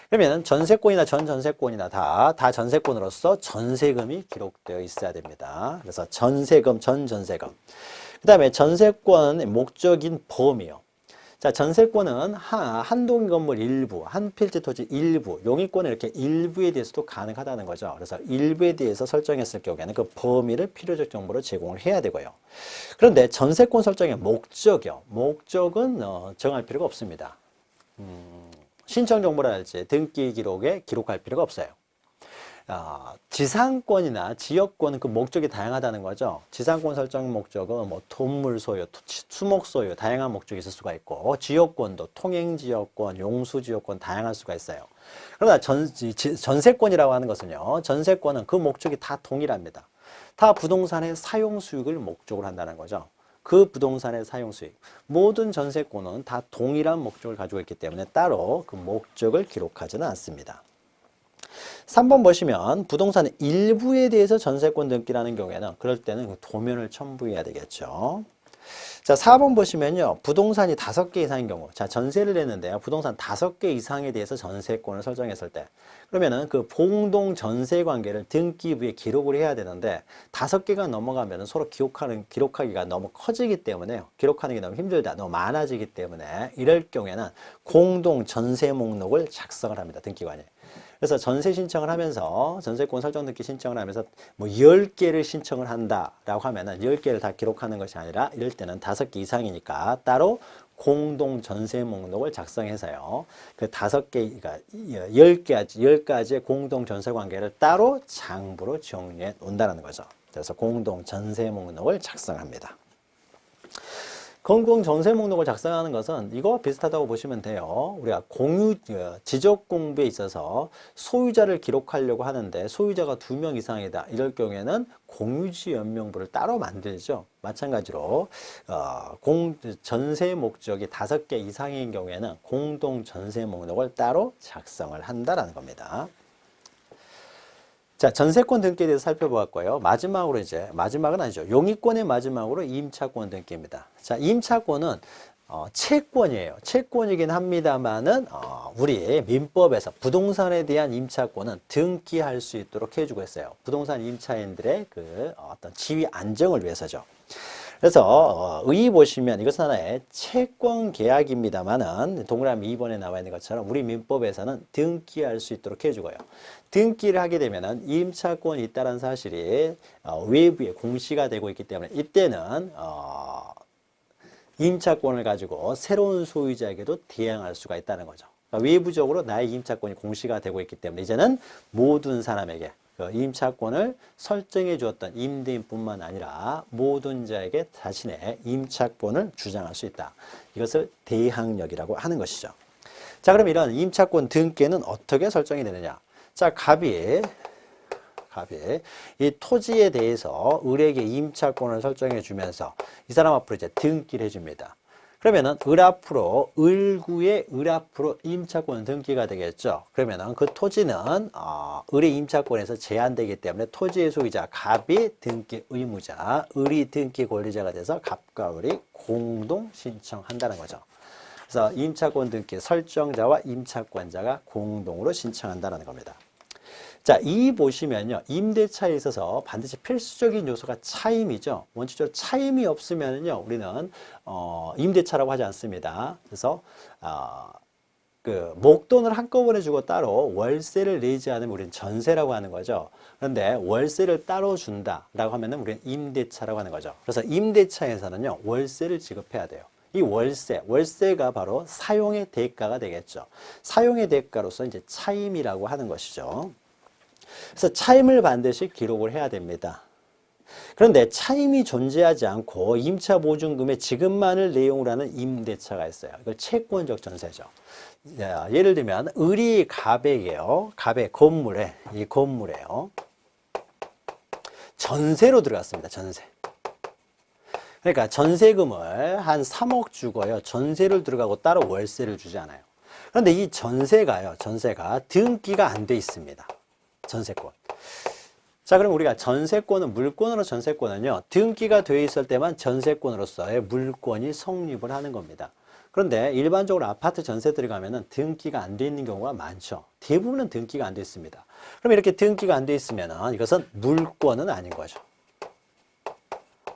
Speaker 1: 그러면 전세권이나 전전세권이나 다 전세권으로서 전세금이 기록되어 있어야 됩니다. 그래서 전세금, 전전세금. 그 다음에 전세권의 목적인 범위요. 자, 전세권은 한동 건물 일부, 한 필지 토지 일부, 용의권은 이렇게 일부에 대해서도 가능하다는 거죠. 그래서 일부에 대해서 설정했을 경우에는 그 범위를 필요적 정보로 제공을 해야 되고요. 그런데 전세권 설정의 목적이요. 목적은 정할 필요가 없습니다. 신청 정보라든지 등기 기록에 기록할 필요가 없어요. 지상권이나 지역권은 그 목적이 다양하다는 거죠. 지상권 설정 목적은 뭐 동물 소유, 수목 소유 다양한 목적이 있을 수가 있고 지역권도 통행 지역권, 용수 지역권 다양할 수가 있어요. 그러나 전세권이라고 하는 것은요. 전세권은 그 목적이 다 동일합니다. 다 부동산의 사용 수익을 목적으로 한다는 거죠. 그 부동산의 사용 수익. 모든 전세권은 다 동일한 목적을 가지고 있기 때문에 따로 그 목적을 기록하지는 않습니다. 3번 보시면 부동산의 일부에 대해서 전세권 등기라는 경우에는 그럴 때는 그 도면을 첨부해야 되겠죠. 자, 4번 보시면요. 부동산이 5개 이상인 경우. 자, 전세를 냈는데요. 부동산 5개 이상에 대해서 전세권을 설정했을 때. 그러면은 그 공동 전세 관계를 등기부에 기록을 해야 되는데 5개가 넘어가면 서로 기록하기가 너무 커지기 때문에요. 기록하는 게 너무 힘들다. 너무 많아지기 때문에 이럴 경우에는 공동 전세 목록을 작성을 합니다. 등기관이. 그래서 전세 신청을 하면서 전세권 설정 등기 신청을 하면서 뭐 10개를 신청을 한다라고 하면은 10개를 다 기록하는 것이 아니라 이럴 때는 5개 이상이니까 따로 공동 전세 목록을 작성해서요. 그 5개, 그러니까 10가지의 공동 전세 관계를 따로 장부로 정리해 놓는다는 거죠. 그래서 공동 전세 목록을 작성합니다. 공동 전세 목록을 작성하는 것은 이거와 비슷하다고 보시면 돼요. 우리가 지적 공부에 있어서 소유자를 기록하려고 하는데 소유자가 2명 이상이다. 이럴 경우에는 공유지 연명부를 따로 만들죠. 마찬가지로 전세 목적이 5개 이상인 경우에는 공동 전세 목록을 따로 작성을 한다라는 겁니다. 자, 전세권 등기에 대해서 살펴보았고요. 마지막으로 마지막은 아니죠. 용의권의 마지막으로 임차권 등기입니다. 자, 임차권은 채권이에요. 채권이긴 합니다만은 우리 민법에서 부동산에 대한 임차권은 등기할 수 있도록 해주고 있어요. 부동산 임차인들의 그 어떤 지위 안정을 위해서죠. 그래서 의 보시면 이것은 하나의 채권 계약입니다만은 동그라미 2번에 나와 있는 것처럼 우리 민법에서는 등기할 수 있도록 해주고요. 등기를 하게 되면은 임차권이 있다는 사실이 외부에 공시가 되고 있기 때문에 이때는 임차권을 가지고 새로운 소유자에게도 대항할 수가 있다는 거죠. 그러니까 외부적으로 나의 임차권이 공시가 되고 있기 때문에 이제는 모든 사람에게 그 임차권을 설정해 주었던 임대인뿐만 아니라 모든 자에게 자신의 임차권을 주장할 수 있다. 이것을 대항력이라고 하는 것이죠. 자, 그럼 이런 임차권 등기는 어떻게 설정이 되느냐? 자, 갑이 이 토지에 대해서 을에게 임차권을 설정해 주면서 이 사람 앞으로 이제 등기를 해줍니다. 그러면은 을 앞으로 을구의 을 앞으로 임차권 등기가 되겠죠. 그러면은 그 토지는 을의 임차권에서 제한되기 때문에 토지의 소유자 갑이 등기 의무자, 을이 등기 권리자가 돼서 갑과 을이 공동 신청한다는 거죠. 그래서 임차권 등기 설정자와 임차권자가 공동으로 신청한다는 겁니다. 자, 이 보시면요. 임대차에 있어서 반드시 필수적인 요소가 차임이죠. 원칙적으로 차임이 없으면요. 우리는 임대차라고 하지 않습니다. 그래서 그 목돈을 한꺼번에 주고 따로 월세를 내지 않으면 우리는 전세라고 하는 거죠. 그런데 월세를 따로 준다라고 하면은 우리는 임대차라고 하는 거죠. 그래서 임대차에서는요. 월세를 지급해야 돼요. 이 월세가 바로 사용의 대가가 되겠죠. 사용의 대가로서 이제 차임이라고 하는 것이죠. 그래서 차임을 반드시 기록을 해야 됩니다. 그런데 차임이 존재하지 않고 임차보증금의 지급만을 내용으로 하는 임대차가 있어요. 이걸 채권적 전세죠. 예를 들면 을이 갑에게요. 갑의 건물에 이 건물에요. 전세로 들어갔습니다. 전세. 그러니까 전세금을 한 3억 주고요. 전세를 들어가고 따로 월세를 주지 않아요. 그런데 이 전세가 등기가 안 돼 있습니다. 전세권. 자, 그럼 우리가 전세권은 물권으로 전세권은요. 등기가 되어 있을 때만 전세권으로서의 물권이 성립을 하는 겁니다. 그런데 일반적으로 아파트 전세 들어가면은 등기가 안 돼 있는 경우가 많죠. 대부분은 등기가 안 돼 있습니다. 그럼 이렇게 등기가 안 돼 있으면은 이것은 물권은 아닌 거죠.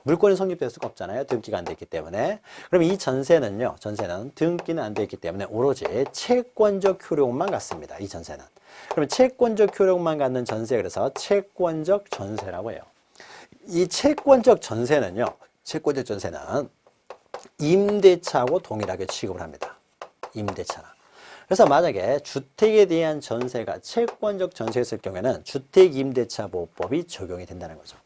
Speaker 1: 물권이 성립될 수가 없잖아요. 등기가 안 돼 있기 때문에. 그럼 이 전세는 등기는 안 돼 있기 때문에 오로지 채권적 효력만 갖습니다. 이 전세는. 그러면 채권적 효력만 갖는 전세, 그래서 채권적 전세라고 해요. 이 채권적 전세는 임대차하고 동일하게 취급을 합니다. 임대차나. 그래서 만약에 주택에 대한 전세가 채권적 전세였을 경우에는 주택임대차보호법이 적용이 된다는 거죠.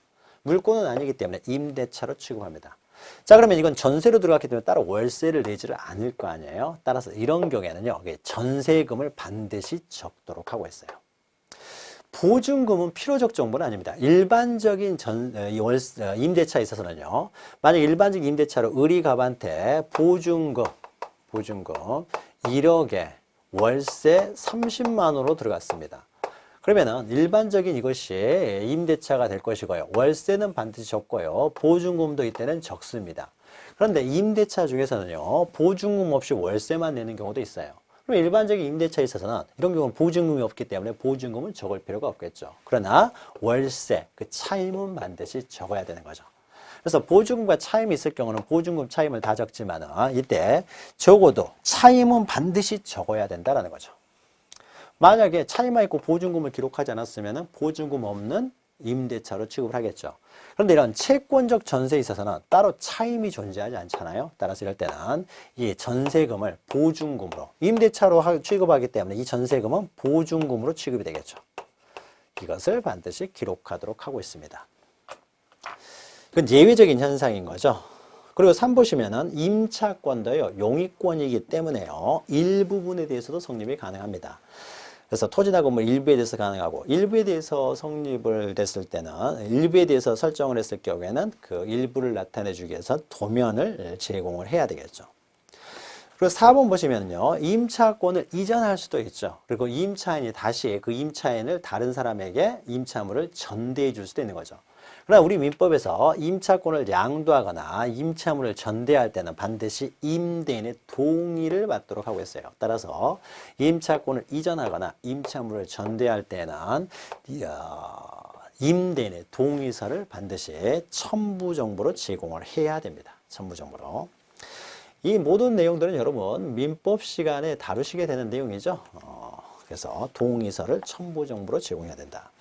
Speaker 1: 물권은 아니기 때문에 임대차로 취급합니다. 자, 그러면 이건 전세로 들어갔기 때문에 따로 월세를 내지를 않을 거 아니에요. 따라서 이런 경우에는요, 전세금을 반드시 적도록 하고 있어요. 보증금은 필요적 정보는 아닙니다. 일반적인 임대차에 있어서는요, 만약 일반적인 임대차로 의리갑한테 보증금 1억에 월세 30만 원으로 들어갔습니다. 그러면은 일반적인 이것이 임대차가 될 것이고요. 월세는 반드시 적고요. 보증금도 이때는 적습니다. 그런데 임대차 중에서는요, 보증금 없이 월세만 내는 경우도 있어요. 그럼 일반적인 임대차에 있어서는 이런 경우는 보증금이 없기 때문에 보증금은 적을 필요가 없겠죠. 그러나 월세, 그 차임은 반드시 적어야 되는 거죠. 그래서 보증금과 차임이 있을 경우는 보증금 차임을 다 적지만은 이때 적어도 차임은 반드시 적어야 된다라는 거죠. 만약에 차임만 있고 보증금을 기록하지 않았으면 보증금 없는 임대차로 취급을 하겠죠. 그런데 이런 채권적 전세에 있어서는 따로 차임이 존재하지 않잖아요. 따라서 이럴 때는 이 전세금을 보증금으로 임대차로 취급하기 때문에 이 전세금은 보증금으로 취급이 되겠죠. 이것을 반드시 기록하도록 하고 있습니다. 그건 예외적인 현상인 거죠. 그리고 3 보시면은 임차권도요, 용익권이기 때문에요, 일부분에 대해서도 성립이 가능합니다. 그래서 토지나 건물 일부에 대해서 가능하고, 일부에 대해서 성립을 됐을 때는, 일부에 대해서 설정을 했을 경우에는 그 일부를 나타내 주기 위해서 도면을 제공을 해야 되겠죠. 그리고 4번 보시면요, 임차권을 이전할 수도 있죠. 그리고 임차인이 다시 그 임차인을 다른 사람에게 임차물을 전대해 줄 수도 있는 거죠. 그러나 우리 민법에서 임차권을 양도하거나 임차물을 전대할 때는 반드시 임대인의 동의를 받도록 하고 있어요. 따라서 임차권을 이전하거나 임차물을 전대할 때는 임대인의 동의서를 반드시 첨부 정보로 제공을 해야 됩니다. 첨부 정보로. 이 모든 내용들은 여러분 민법 시간에 다루시게 되는 내용이죠. 그래서 동의서를 첨부 정보로 제공해야 된다.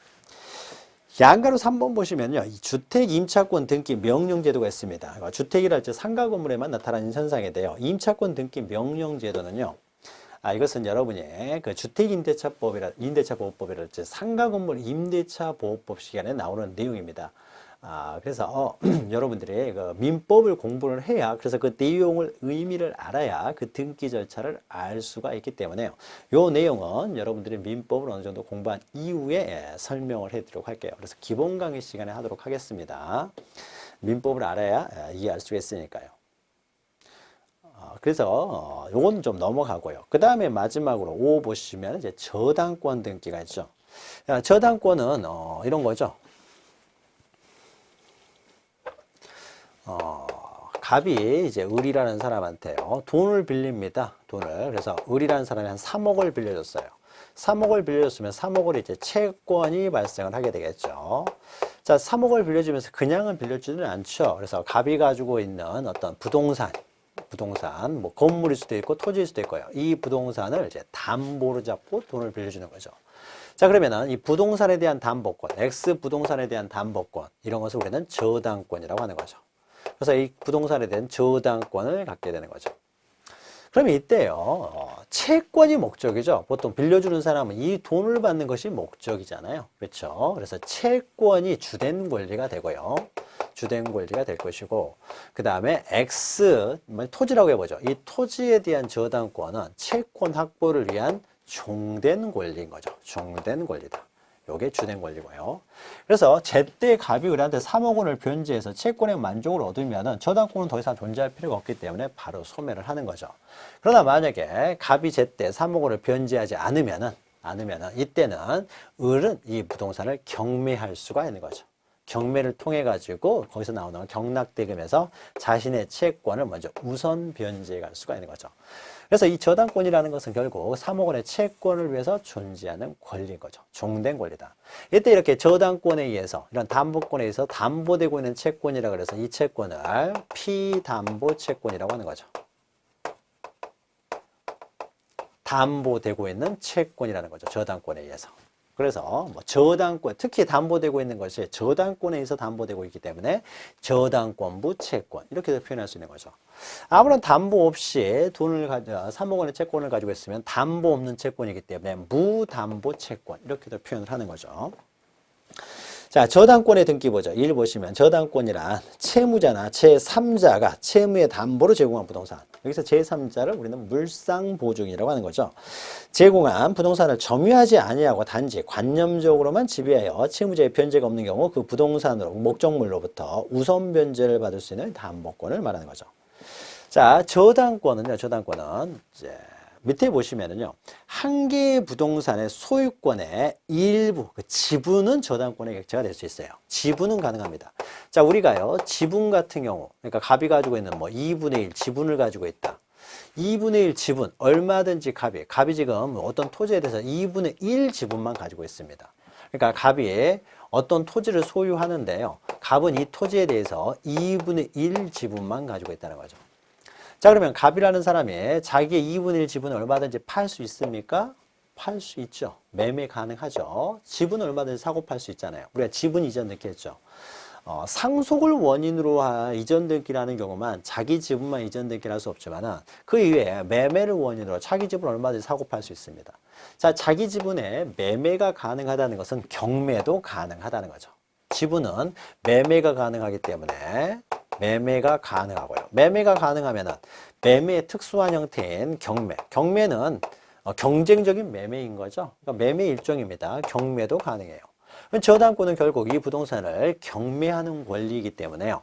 Speaker 1: 양가로 3번 보시면요, 이 주택 임차권 등기 명령 제도가 있습니다. 주택이랄 때 상가 건물에만 나타나는 현상인데요, 임차권 등기 명령 제도는요, 이것은 여러분이 그 주택 임대차보호법이랄지 상가 건물 임대차 보호법 시간에 나오는 내용입니다. 그래서 여러분들이 그 민법을 공부를 해야, 그래서 그 내용을 의미를 알아야 그 등기 절차를 알 수가 있기 때문에요. 요 내용은 여러분들이 민법을 어느 정도 공부한 이후에 설명을 해드리도록 할게요. 그래서 기본 강의 시간에 하도록 하겠습니다. 민법을 알아야 이해할 수가 있으니까요. 그래서 요건 좀 넘어가고요. 그 다음에 마지막으로 5 보시면 이제 저당권 등기가 있죠. 저당권은 이런 거죠. 갑이 이제 을이라는 사람한테요, 돈을 빌립니다. 돈을. 그래서 을이라는 사람이 한 3억을 빌려줬어요. 3억을 빌려줬으면 3억을 이제 채권이 발생을 하게 되겠죠. 자, 3억을 빌려주면서 그냥은 빌려주지는 않죠. 그래서 갑이 가지고 있는 어떤 부동산, 뭐 건물일 수도 있고 토지일 수도 있고요. 이 부동산을 이제 담보로 잡고 돈을 빌려주는 거죠. 자, 그러면은 이 부동산에 대한 담보권, X 부동산에 대한 담보권, 이런 것을 우리는 저당권이라고 하는 거죠. 그래서 이 부동산에 대한 저당권을 갖게 되는 거죠. 그러면 이때요, 채권이 목적이죠. 보통 빌려주는 사람은 이 돈을 받는 것이 목적이잖아요. 그렇죠? 그래서 채권이 주된 권리가 되고요. 주된 권리가 될 것이고, 그 다음에 X, 토지라고 해보죠. 이 토지에 대한 저당권은 채권 확보를 위한 종된 권리인 거죠. 종된 권리다. 요게 주된 권리고요. 그래서 제때 갑이 을한테 3억 원을 변제해서 채권의 만족을 얻으면은 저당권은 더 이상 존재할 필요가 없기 때문에 바로 소멸을 하는 거죠. 그러나 만약에 갑이 제때 3억 원을 변제하지 않으면은 이때는 을은 이 부동산을 경매할 수가 있는 거죠. 경매를 통해 가지고 거기서 나오는 경락대금에서 자신의 채권을 먼저 우선 변제해 갈 수가 있는 거죠. 그래서 이 저당권이라는 것은 결국 3억 원의 채권을 위해서 존재하는 권리인 거죠. 종된 권리다. 이때 이렇게 저당권에 의해서, 이런 담보권에 의해서 담보되고 있는 채권이라 그래서 이 채권을 피담보 채권이라고 하는 거죠. 담보되고 있는 채권이라는 거죠. 저당권에 의해서. 그래서 뭐 저당권, 특히 담보되고 있는 것이 저당권에 의해서 담보되고 있기 때문에 저당권부 채권 이렇게 표현할 수 있는 거죠. 아무런 담보 없이 돈을 3억 원의 채권을 가지고 있으면 담보 없는 채권이기 때문에 무담보 채권 이렇게도 표현을 하는 거죠. 자, 저당권의 등기 보죠. 1 보시면 저당권이란 채무자나 제3자가 채무의 담보로 제공한 부동산. 여기서 제3자를 우리는 물상보증이라고 하는 거죠. 제공한 부동산을 점유하지 아니하고 단지 관념적으로만 지배하여 채무자의 변제가 없는 경우 그 부동산으로 목적물로부터 우선 변제를 받을 수 있는 담보권을 말하는 거죠. 자, 저당권은요. 저당권은 이제 밑에 보시면은요, 한 개의 부동산의 소유권의 일부, 그 지분은 저당권의 객체가 될 수 있어요. 지분은 가능합니다. 자, 우리가요, 지분 같은 경우, 그러니까 갑이 가지고 있는 뭐 2분의 1 지분을 가지고 있다. 2분의 1 지분, 얼마든지 갑이 지금 어떤 토지에 대해서 2분의 1 지분만 가지고 있습니다. 그러니까 갑이 어떤 토지를 소유하는데요, 갑은 이 토지에 대해서 2분의 1 지분만 가지고 있다는 거죠. 자, 그러면 갑이라는 사람이 자기의 2분의 1 지분을 얼마든지 팔 수 있습니까? 팔 수 있죠. 매매 가능하죠. 지분은 얼마든지 사고 팔 수 있잖아요. 우리가 지분 이전 등기 했죠. 상속을 원인으로 이전 등기라는 경우만 자기 지분만 이전 등기를 할 수 없지만 그 이외에 매매를 원인으로 자기 지분 얼마든지 사고 팔 수 있습니다. 자, 자기 지분에 매매가 가능하다는 것은 경매도 가능하다는 거죠. 지분은 매매가 가능하기 때문에 매매가 가능하고요. 매매가 가능하면은 매매의 특수한 형태인 경매. 경매는 경쟁적인 매매인 거죠. 그러니까 매매 일종입니다. 경매도 가능해요. 저당권은 결국 이 부동산을 경매하는 권리이기 때문에요.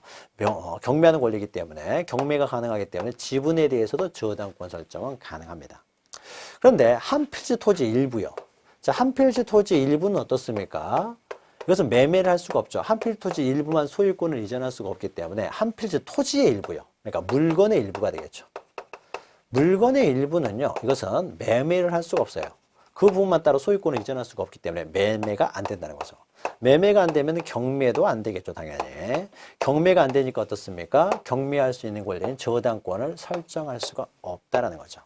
Speaker 1: 경매하는 권리이기 때문에 경매가 가능하기 때문에 지분에 대해서도 저당권 설정은 가능합니다. 그런데 한 필지 토지 일부요. 자, 한 필지 토지 일부는 어떻습니까? 이것은 매매를 할 수가 없죠. 한 필지 토지 일부만 소유권을 이전할 수가 없기 때문에 한 필지 토지의 일부요. 그러니까 물건의 일부가 되겠죠. 물건의 일부는요. 이것은 매매를 할 수가 없어요. 그 부분만 따로 소유권을 이전할 수가 없기 때문에 매매가 안 된다는 거죠. 매매가 안 되면 경매도 안 되겠죠. 당연히. 경매가 안 되니까 어떻습니까? 경매할 수 있는 권리인 저당권을 설정할 수가 없다라는 거죠.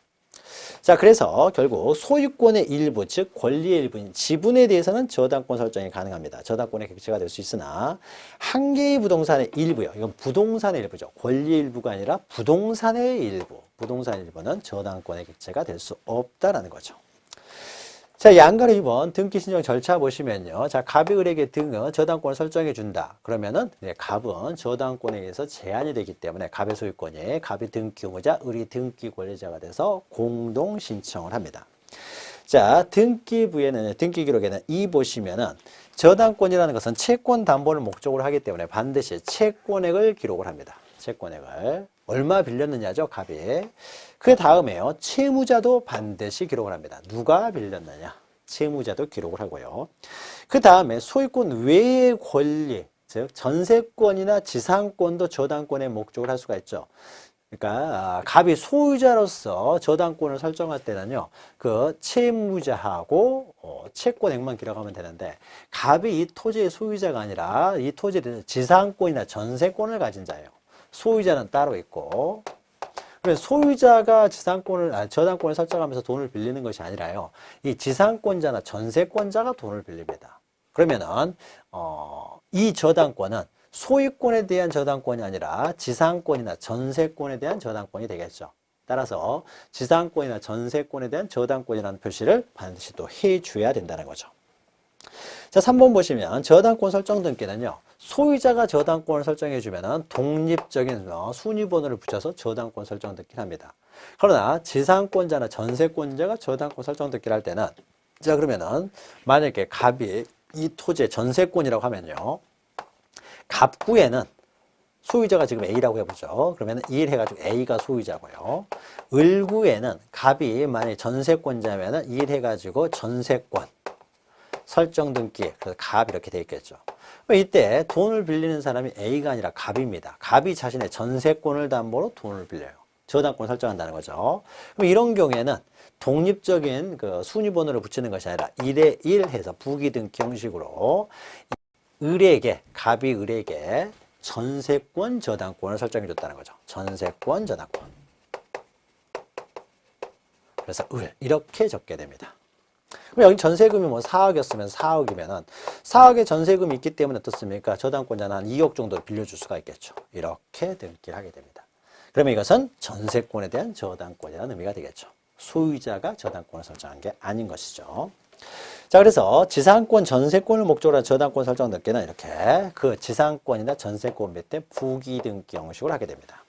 Speaker 1: 자, 그래서 결국 소유권의 일부, 즉 권리의 일부인 지분에 대해서는 저당권 설정이 가능합니다. 저당권의 객체가 될 수 있으나 한 개의 부동산의 일부요. 이건 부동산의 일부죠. 권리의 일부가 아니라 부동산의 일부. 부동산의 일부는 저당권의 객체가 될 수 없다라는 거죠. 자, 양가로 2번 등기 신청 절차 보시면요. 자, 갑이 을에게 저당권을 설정해 준다. 그러면은 갑은 저당권에 의해서 제한이 되기 때문에 갑의 소유권이 갑이 등기 의무자, 을이 등기 권리자가 돼서 공동 신청을 합니다. 자, 등기부에는 등기 기록에는 이 보시면은 저당권이라는 것은 채권 담보를 목적으로 하기 때문에 반드시 채권액을 기록을 합니다. 채권액을 얼마 빌렸느냐죠, 갑이. 그 다음에요, 채무자도 반드시 기록을 합니다. 누가 빌렸느냐, 채무자도 기록을 하고요. 그 다음에 소유권 외의 권리, 즉 전세권이나 지상권도 저당권의 목적을 할 수가 있죠. 그러니까 갑이 소유자로서 저당권을 설정할 때는요, 그 채무자하고 채권액만 기록하면 되는데, 갑이 이 토지의 소유자가 아니라 이 토지에 대해서 지상권이나 전세권을 가진 자예요. 소유자는 따로 있고, 소유자가 저당권을 설정하면서 돈을 빌리는 것이 아니라요, 이 지상권자나 전세권자가 돈을 빌립니다. 그러면은 이 저당권은 소유권에 대한 저당권이 아니라 지상권이나 전세권에 대한 저당권이 되겠죠. 따라서 지상권이나 전세권에 대한 저당권이라는 표시를 반드시 또 해줘야 된다는 거죠. 자, 3번 보시면 저당권 설정 등기는요, 소유자가 저당권을 설정해 주면은 독립적인 순위번호를 붙여서 저당권 설정 등기를 합니다. 그러나 지상권자나 전세권자가 저당권 설정 등기를 할 때는, 자, 그러면은 만약에 갑이 이 토지의 전세권이라고 하면요, 갑구에는 소유자가 지금 A라고 해보죠. 그러면 1 해가지고 A가 소유자고요. 을구에는 갑이 만약에 전세권자면은 1 해가지고 전세권 설정 등기, 그래서 갑 이렇게 돼 있겠죠. 이때 돈을 빌리는 사람이 A가 아니라 갑입니다. 갑이 자신의 전세권을 담보로 돈을 빌려요. 저당권 설정한다는 거죠. 그럼 이런 경우에는 독립적인 그 순위번호를 붙이는 것이 아니라 1에 1 해서 부기등기 형식으로 갑이 을에게 전세권 저당권을 설정해 줬다는 거죠. 전세권 저당권. 그래서 이렇게 적게 됩니다. 그럼 여기 전세금이 뭐 4억이었으면 4억이면은 4억의 전세금이 있기 때문에 어떻습니까? 저당권자는 한 2억 정도 빌려줄 수가 있겠죠. 이렇게 등기를 하게 됩니다. 그러면 이것은 전세권에 대한 저당권이라는 의미가 되겠죠. 소유자가 저당권을 설정한 게 아닌 것이죠. 자, 그래서 지상권, 전세권을 목적으로 한 저당권 설정 등기는 이렇게 그 지상권이나 전세권 몇 부기 등기 형식으로 하게 됩니다.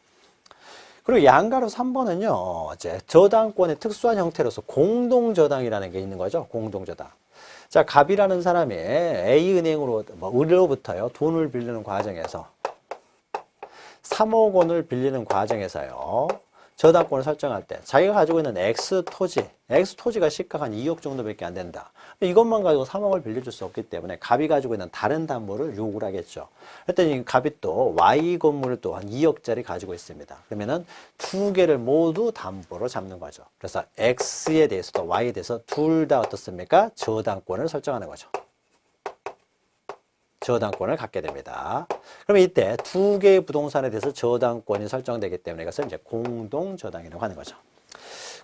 Speaker 1: 그리고 양가로 3번은요, 이제 저당권의 특수한 형태로서 공동저당이라는 게 있는 거죠. 공동저당. 자, 갑이라는 사람이 A은행으로, 을로부터요, 돈을 빌리는 과정에서 3억 원을 빌리는 과정에서요, 저당권을 설정할 때 자기가 가지고 있는 X토지가 시가 한 2억 정도밖에 안 된다. 이것만 가지고 3억을 빌려줄 수 없기 때문에 갑이 가지고 있는 다른 담보를 요구를 하겠죠. 그랬더니 갑이 또 Y 건물을 또 한 2억짜리 가지고 있습니다. 그러면은 두 개를 모두 담보로 잡는 거죠. 그래서 X에 대해서도 Y에 대해서 둘 다 어떻습니까? 저당권을 설정하는 거죠. 저당권을 갖게 됩니다. 그러면 이때 두 개의 부동산에 대해서 저당권이 설정되기 때문에 이것을 이제 공동저당이라고 하는 거죠.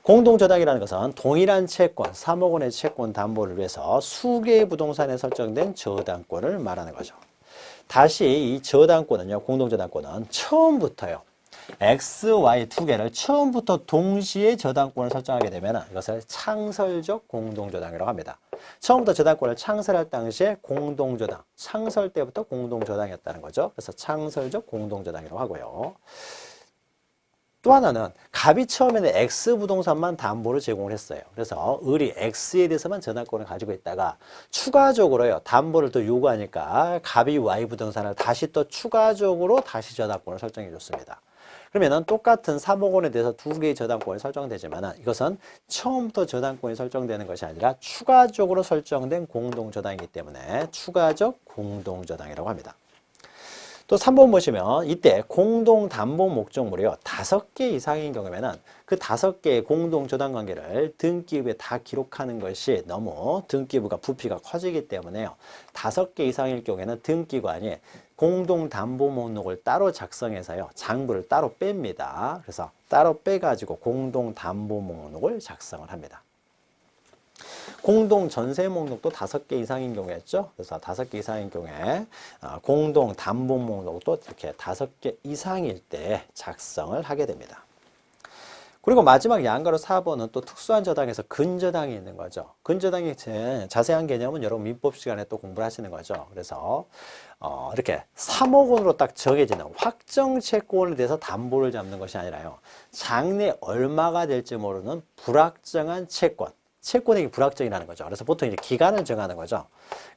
Speaker 1: 공동저당이라는 것은 동일한 채권, 3억 원의 채권 담보를 위해서 수개의 부동산에 설정된 저당권을 말하는 거죠. 다시 이 저당권은요, 공동저당권은 처음부터요, X, Y 두 개를 처음부터 동시에 저당권을 설정하게 되면 이것을 창설적 공동저당이라고 합니다. 처음부터 저당권을 창설할 당시에 공동저당, 창설 때부터 공동저당이었다는 거죠. 그래서 창설적 공동저당이라고 하고요. 또 하나는 갑이 처음에는 X 부동산만 담보를 제공을 했어요. 그래서 을이 X에 대해서만 저당권을 가지고 있다가 추가적으로요, 담보를 또 요구하니까 갑이 Y 부동산을 다시 또 추가적으로 다시 저당권을 설정해 줬습니다. 그러면은 똑같은 3억 원에 대해서 두 개의 저당권이 설정되지만 이것은 처음부터 저당권이 설정되는 것이 아니라 추가적으로 설정된 공동저당이기 때문에 추가적 공동저당이라고 합니다. 또 3번 보시면 이때 공동담보 목적물이요, 5개 이상인 경우에는 그 5개의 공동저당관계를 등기부에 다 기록하는 것이 너무 등기부가 부피가 커지기 때문에요, 5개 이상일 경우에는 등기관이 공동담보 목록을 따로 작성해서요, 장부를 따로 뺍니다. 그래서 따로 빼가지고 공동담보 목록을 작성을 합니다. 공동전세 목록도 5개 이상인 경우였죠. 그래서 5개 이상인 경우에 공동담보 목록도 이렇게 5개 이상일 때 작성을 하게 됩니다. 그리고 마지막 양가로 4번은 또 특수한 저당에서 근저당이 있는 거죠. 근저당의 자세한 개념은 여러분 민법 시간에 또 공부를 하시는 거죠. 그래서 이렇게 3억 원으로 딱 정해지는 확정 채권에 대해서 담보를 잡는 것이 아니라요, 장래 얼마가 될지 모르는 불확정한 채권. 채권액이 불확정이라는 거죠. 그래서 보통 이제 기간을 정하는 거죠.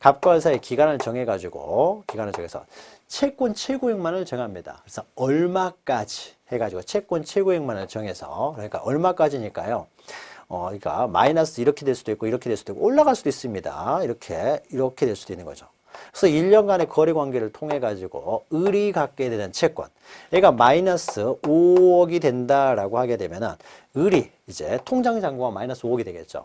Speaker 1: 갑과 을 사이 기간을 정해서 채권 최고액만을 정합니다. 그래서 얼마까지 해가지고 채권 최고액만을 정해서, 그러니까 얼마까지니까요. 그러니까 마이너스 이렇게 될 수도 있고 이렇게 될 수도 있고 올라갈 수도 있습니다. 이렇게 될 수도 있는 거죠. 그래서 1년간의 거래 관계를 통해 가지고 을이 갖게 되는 채권, 얘가 마이너스 5억이 된다라고 하게 되면은 을이 이제 통장 잔고가 마이너스 5억이 되겠죠.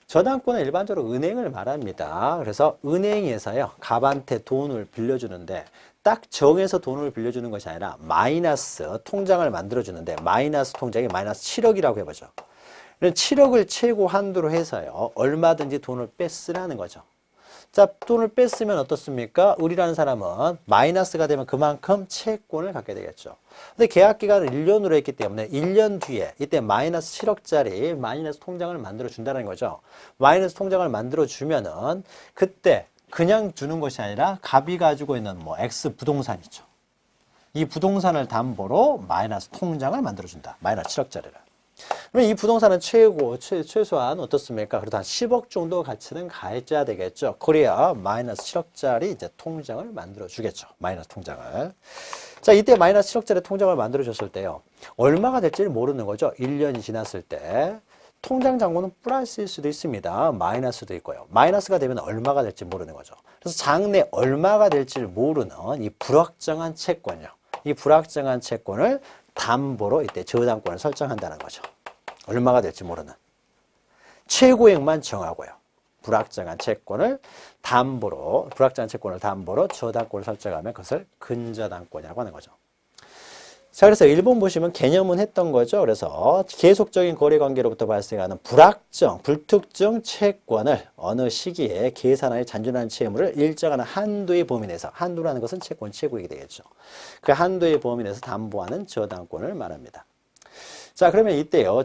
Speaker 1: 저당권은 일반적으로 은행을 말합니다. 그래서 은행에서요, 갑한테 돈을 빌려주는데 딱 정해서 돈을 빌려주는 것이 아니라 마이너스 통장을 만들어주는데 마이너스 통장이 마이너스 7억이라고 해보죠. 7억을 최고 한도로 해서요, 얼마든지 돈을 빼쓰라는 거죠. 자, 돈을 뺐으면 어떻습니까? 을이라는 사람은 마이너스가 되면 그만큼 채권을 갖게 되겠죠. 근데 계약 기간을 1년으로 했기 때문에 1년 뒤에 이때 마이너스 7억짜리 마이너스 통장을 만들어 준다는 거죠. 마이너스 통장을 만들어 주면은 그때 그냥 주는 것이 아니라 갑이 가지고 있는 뭐 X 부동산이죠. 이 부동산을 담보로 마이너스 통장을 만들어 준다. 마이너스 7억짜리를. 그러면 이 부동산은 최소한 어떻습니까? 그래도 한 10억 정도 가치는 가해져야 되겠죠. 그래야 마이너스 7억짜리 이제 통장을 만들어 주겠죠. 마이너스 통장을. 자, 이때 마이너스 7억짜리 통장을 만들어 줬을 때요, 얼마가 될지를 모르는 거죠. 1년이 지났을 때 통장 잔고는 플러스일 수도 있습니다. 마이너스도 있고요. 마이너스가 되면 얼마가 될지 모르는 거죠. 그래서 장래 얼마가 될지를 모르는 이 불확정한 채권이요, 이 불확정한 채권을 담보로 이때 저당권을 설정한다는 거죠. 얼마가 될지 모르는 최고액만 정하고요, 불확정한 채권을 담보로 저당권을 설정하면 그것을 근저당권이라고 하는 거죠. 자, 그래서 1번 보시면 개념은 했던 거죠. 그래서 계속적인 거래 관계로부터 발생하는 불확정, 불특정 채권을 어느 시기에 계산하여 잔존한 채무를 일정한 한도의 범위 내에서, 한도라는 것은 채권 최고액이 되겠죠. 그 한도의 범위 내에서 담보하는 저당권을 말합니다. 자, 그러면 이때요,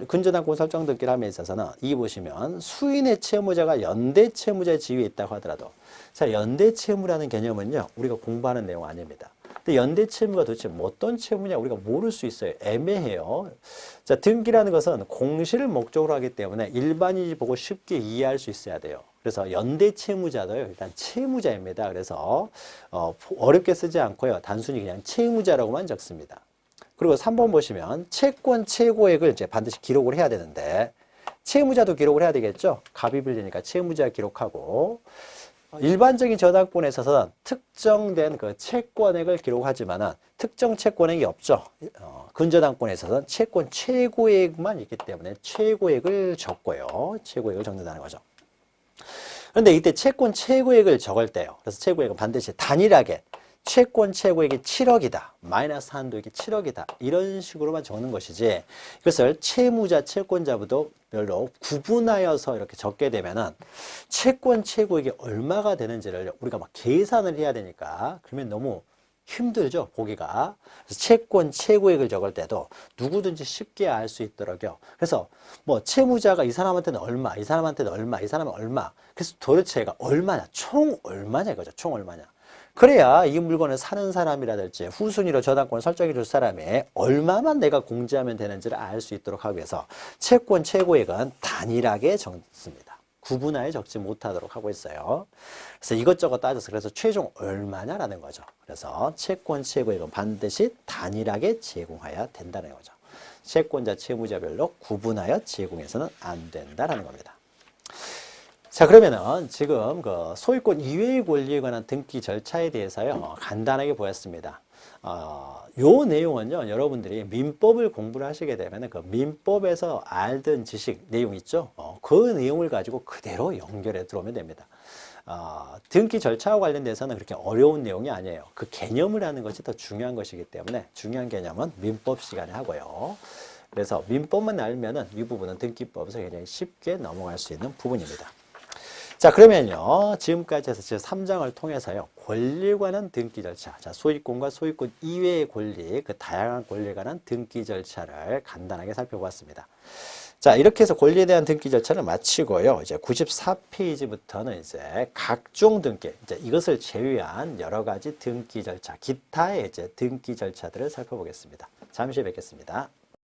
Speaker 1: 근저당권 설정 등기를 함에 있어서는 이 보시면 수인의 채무자가 연대 채무자의 지위에 있다고 하더라도, 자, 연대 채무라는 개념은요, 우리가 공부하는 내용 아닙니다. 근데 연대 채무가 도대체 어떤 채무냐 우리가 모를 수 있어요. 애매해요. 자, 등기라는 것은 공시를 목적으로 하기 때문에 일반인이 보고 쉽게 이해할 수 있어야 돼요. 그래서 연대 채무자도요, 일단 채무자입니다. 그래서 어렵게 쓰지 않고요, 단순히 그냥 채무자라고만 적습니다. 그리고 3번 보시면 채권 최고액을 이제 반드시 기록을 해야 되는데, 채무자도 기록을 해야 되겠죠. 갑이 빌리니까 채무자 기록하고, 일반적인 저당권에 있어서는 특정된 그 채권액을 기록하지만은 특정 채권액이 없죠. 근저당권에 있어서는 채권 최고액만 있기 때문에 최고액을 적고요. 최고액을 적는다는 거죠. 그런데 이때 채권 최고액을 적을 때요, 그래서 최고액은 반드시 단일하게 채권 최고액이 7억이다. 마이너스 한도액이 7억이다. 이런 식으로만 적는 것이지, 이것을 채무자, 채권자부도 별로 구분하여서 이렇게 적게 되면은 채권 최고액이 얼마가 되는지를 우리가 막 계산을 해야 되니까, 그러면 너무 힘들죠, 보기가. 그래서 채권 최고액을 적을 때도 누구든지 쉽게 알 수 있도록요. 그래서 뭐 채무자가 이 사람한테는 얼마, 이 사람한테는 얼마, 이 사람은 얼마. 그래서 도대체가 얼마냐, 총 얼마냐 이거죠. 총 얼마냐. 그래야 이 물건을 사는 사람이라든지 후순위로 저당권을 설정해 줄 사람이 얼마만 내가 공제하면 되는지를 알 수 있도록 하기 위해서 채권 최고액은 단일하게 적습니다. 구분하여 적지 못하도록 하고 있어요. 그래서 이것저것 따져서 그래서 최종 얼마냐라는 거죠. 그래서 채권 최고액은 반드시 단일하게 제공해야 된다는 거죠. 채권자, 채무자별로 구분하여 제공해서는 안 된다라는 겁니다. 자, 그러면은 지금 그 소유권 이외의 권리에 관한 등기 절차에 대해서요, 간단하게 보였습니다. 요 내용은요, 여러분들이 민법을 공부를 하시게 되면 그 민법에서 알던 지식, 내용 있죠? 그 내용을 가지고 그대로 연결해 들어오면 됩니다. 등기 절차와 관련돼서는 그렇게 어려운 내용이 아니에요. 그 개념을 하는 것이 더 중요한 것이기 때문에 중요한 개념은 민법 시간에 하고요. 그래서 민법만 알면은 이 부분은 등기법에서 굉장히 쉽게 넘어갈 수 있는 부분입니다. 자, 그러면요, 지금까지 해서 제 3장을 통해서요, 권리에 관한 등기 절차, 자, 소유권과 소유권 이외의 권리, 그 다양한 권리에 관한 등기 절차를 간단하게 살펴보았습니다. 자, 이렇게 해서 권리에 대한 등기 절차를 마치고요, 이제 94페이지부터는 이제 각종 등기, 이제 이것을 제외한 여러 가지 등기 절차, 기타의 이제 등기 절차들을 살펴보겠습니다. 잠시 후에 뵙겠습니다.